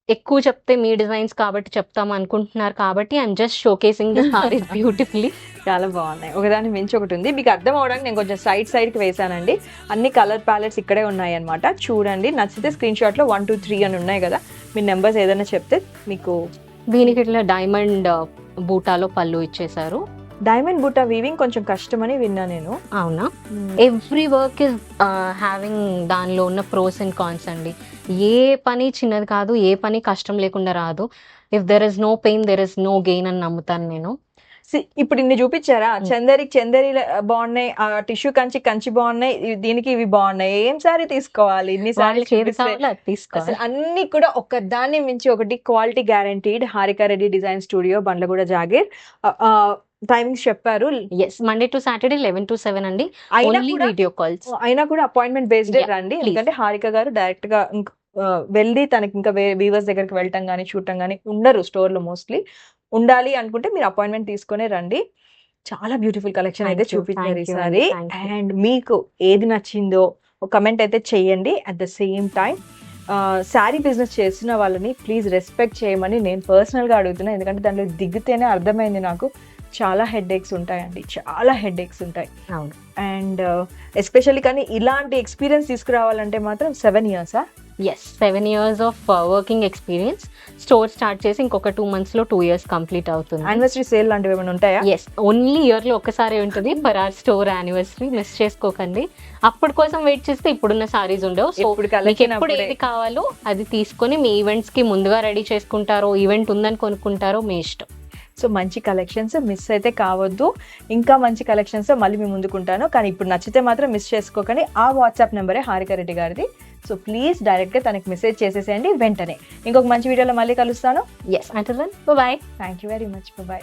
ఎక్కువ చెప్తే మీ డిజైన్స్ కాబట్టి చెప్తాం అనుకుంటున్నారు కాబట్టి I'm just showcasing the saris beautifully. చాలా బాగున్నాయి, ఒకదాని మించి ఒకటి ఉంది. మీకు అర్థం అవడానికి నేను కొంచెం సైడ్ కి వేసానండి. అన్ని కలర్ ప్యాలెట్స్ ఇక్కడే ఉన్నాయి అనమాట. చూడండి, నచ్చితే స్క్రీన్ షాట్ లో 1 2 3 అని ఉన్నాయి కదా, మీ నెంబర్స్ ఏదైనా చెప్తే మీకు. దీనికి ఇట్లా డైమండ్ బూటాలో పళ్ళు ఇచ్చేసారు. డైమండ్ బూటా వీవింగ్ కొంచెం కష్టమని విన్నా నేను. అవునా? ఎవ్రీ వర్క్ ఇస్ హ్యావింగ్ దానిలో ఉన్న ప్రోస్ అండ్ కాన్స్ అండి. ఏ పని చిన్నది కాదు, ఏ పని కష్టం లేకుండా రాదు. If there is no pain there is no gain అని నమ్ముతాను నేను. ఇప్పుడు ఇన్ని చూపించారా, చందేరి బాగున్నాయి, టిష్యూ కంచి బాగున్నాయి, దీనికి ఇవి బాగున్నాయి, ఏం సారీ తీసుకోవాలి? ఇన్ని సారీ అన్ని కూడా ఒక దాన్ని మించి ఒకటి quality guaranteed. Harika Reddy design studio, Bandlaguda, Jagir. Timings చెప్పారు. Yes, Monday to Saturday 11 to 7 అండి. వీడియో కాల్స్ అయినా కూడా అపాయింట్మెంట్ బేస్డ్ రండి. ఎందుకంటే హారిక గారు డైరెక్ట్ గా వెళ్ళి తనకి ఇంకా వీవర్స్ దగ్గరికి వెళ్ళటం కానీ చూడటం కానీ ఉండరు స్టోర్ లో. మోస్ట్లీ ఉండాలి అనుకుంటే మీరు అపాయింట్మెంట్ తీసుకునే రండి. చాలా బ్యూటిఫుల్ కలెక్షన్ అయితే చూపించారు ఈసారి. అండ్ మీకు ఏది నచ్చిందో ఒక కమెంట్ అయితే చెయ్యండి. At the same time sari business చేసిన వాళ్ళని ప్లీజ్ రెస్పెక్ట్ చేయమని నేను పర్సనల్గా అడుగుతున్నాను. ఎందుకంటే దాంట్లో దిగితేనే అర్థమైంది నాకు, చాలా హెడ్ ఏక్స్ ఉంటాయండి, చాలా హెడ్ ఏక్స్ ఉంటాయి. అండ్ ఎస్పెషల్లీ కానీ ఇలాంటి ఎక్స్పీరియన్స్ తీసుకురావాలంటే మాత్రం 7 years. Yes, 7 years of working experience. Store start చేసి ఇంకొక 2 months లో 2 years కంప్లీట్ అవుతుంది. యానివర్సరీ సేల్ లాంటివి ఏమైనా ఉంటాయా? ఎస్, ఓన్లీ ఇయర్ లో ఒక్కసారి ఉంటుంది for our store anniversary. Miss చేసుకోకండి. అప్పటి కోసం వెయిట్ చేస్తే ఇప్పుడున్న సారీస్ ఉండవు. సో మీకు ఎప్పుడు ఏది కావాలో అది తీసుకొని మీ ఈవెంట్స్ కి ముందుగా రెడీ చేసుకుంటారో, ఈవెంట్ ఉందని కొనుక్కుంటారో మీ ఇష్టం. సో మంచి కలెక్షన్స్ మిస్ అయితే కావద్దు. ఇంకా మంచి కలెక్షన్స్ మళ్ళీ మీ ముందుకుంటాను. కానీ ఇప్పుడు నచ్చితే మాత్రం మిస్ చేసుకోకండి. ఆ వాట్సాప్ నెంబరే హారిక రెడ్డి గారిది. సో ప్లీజ్ డైరెక్ట్గా తనకి మెసేజ్ చేసేసేయండి వెంటనే. ఇంకొక మంచి వీడియోలో మళ్ళీ కలుస్తాను. Yes, until then bye. Thank you very much. By.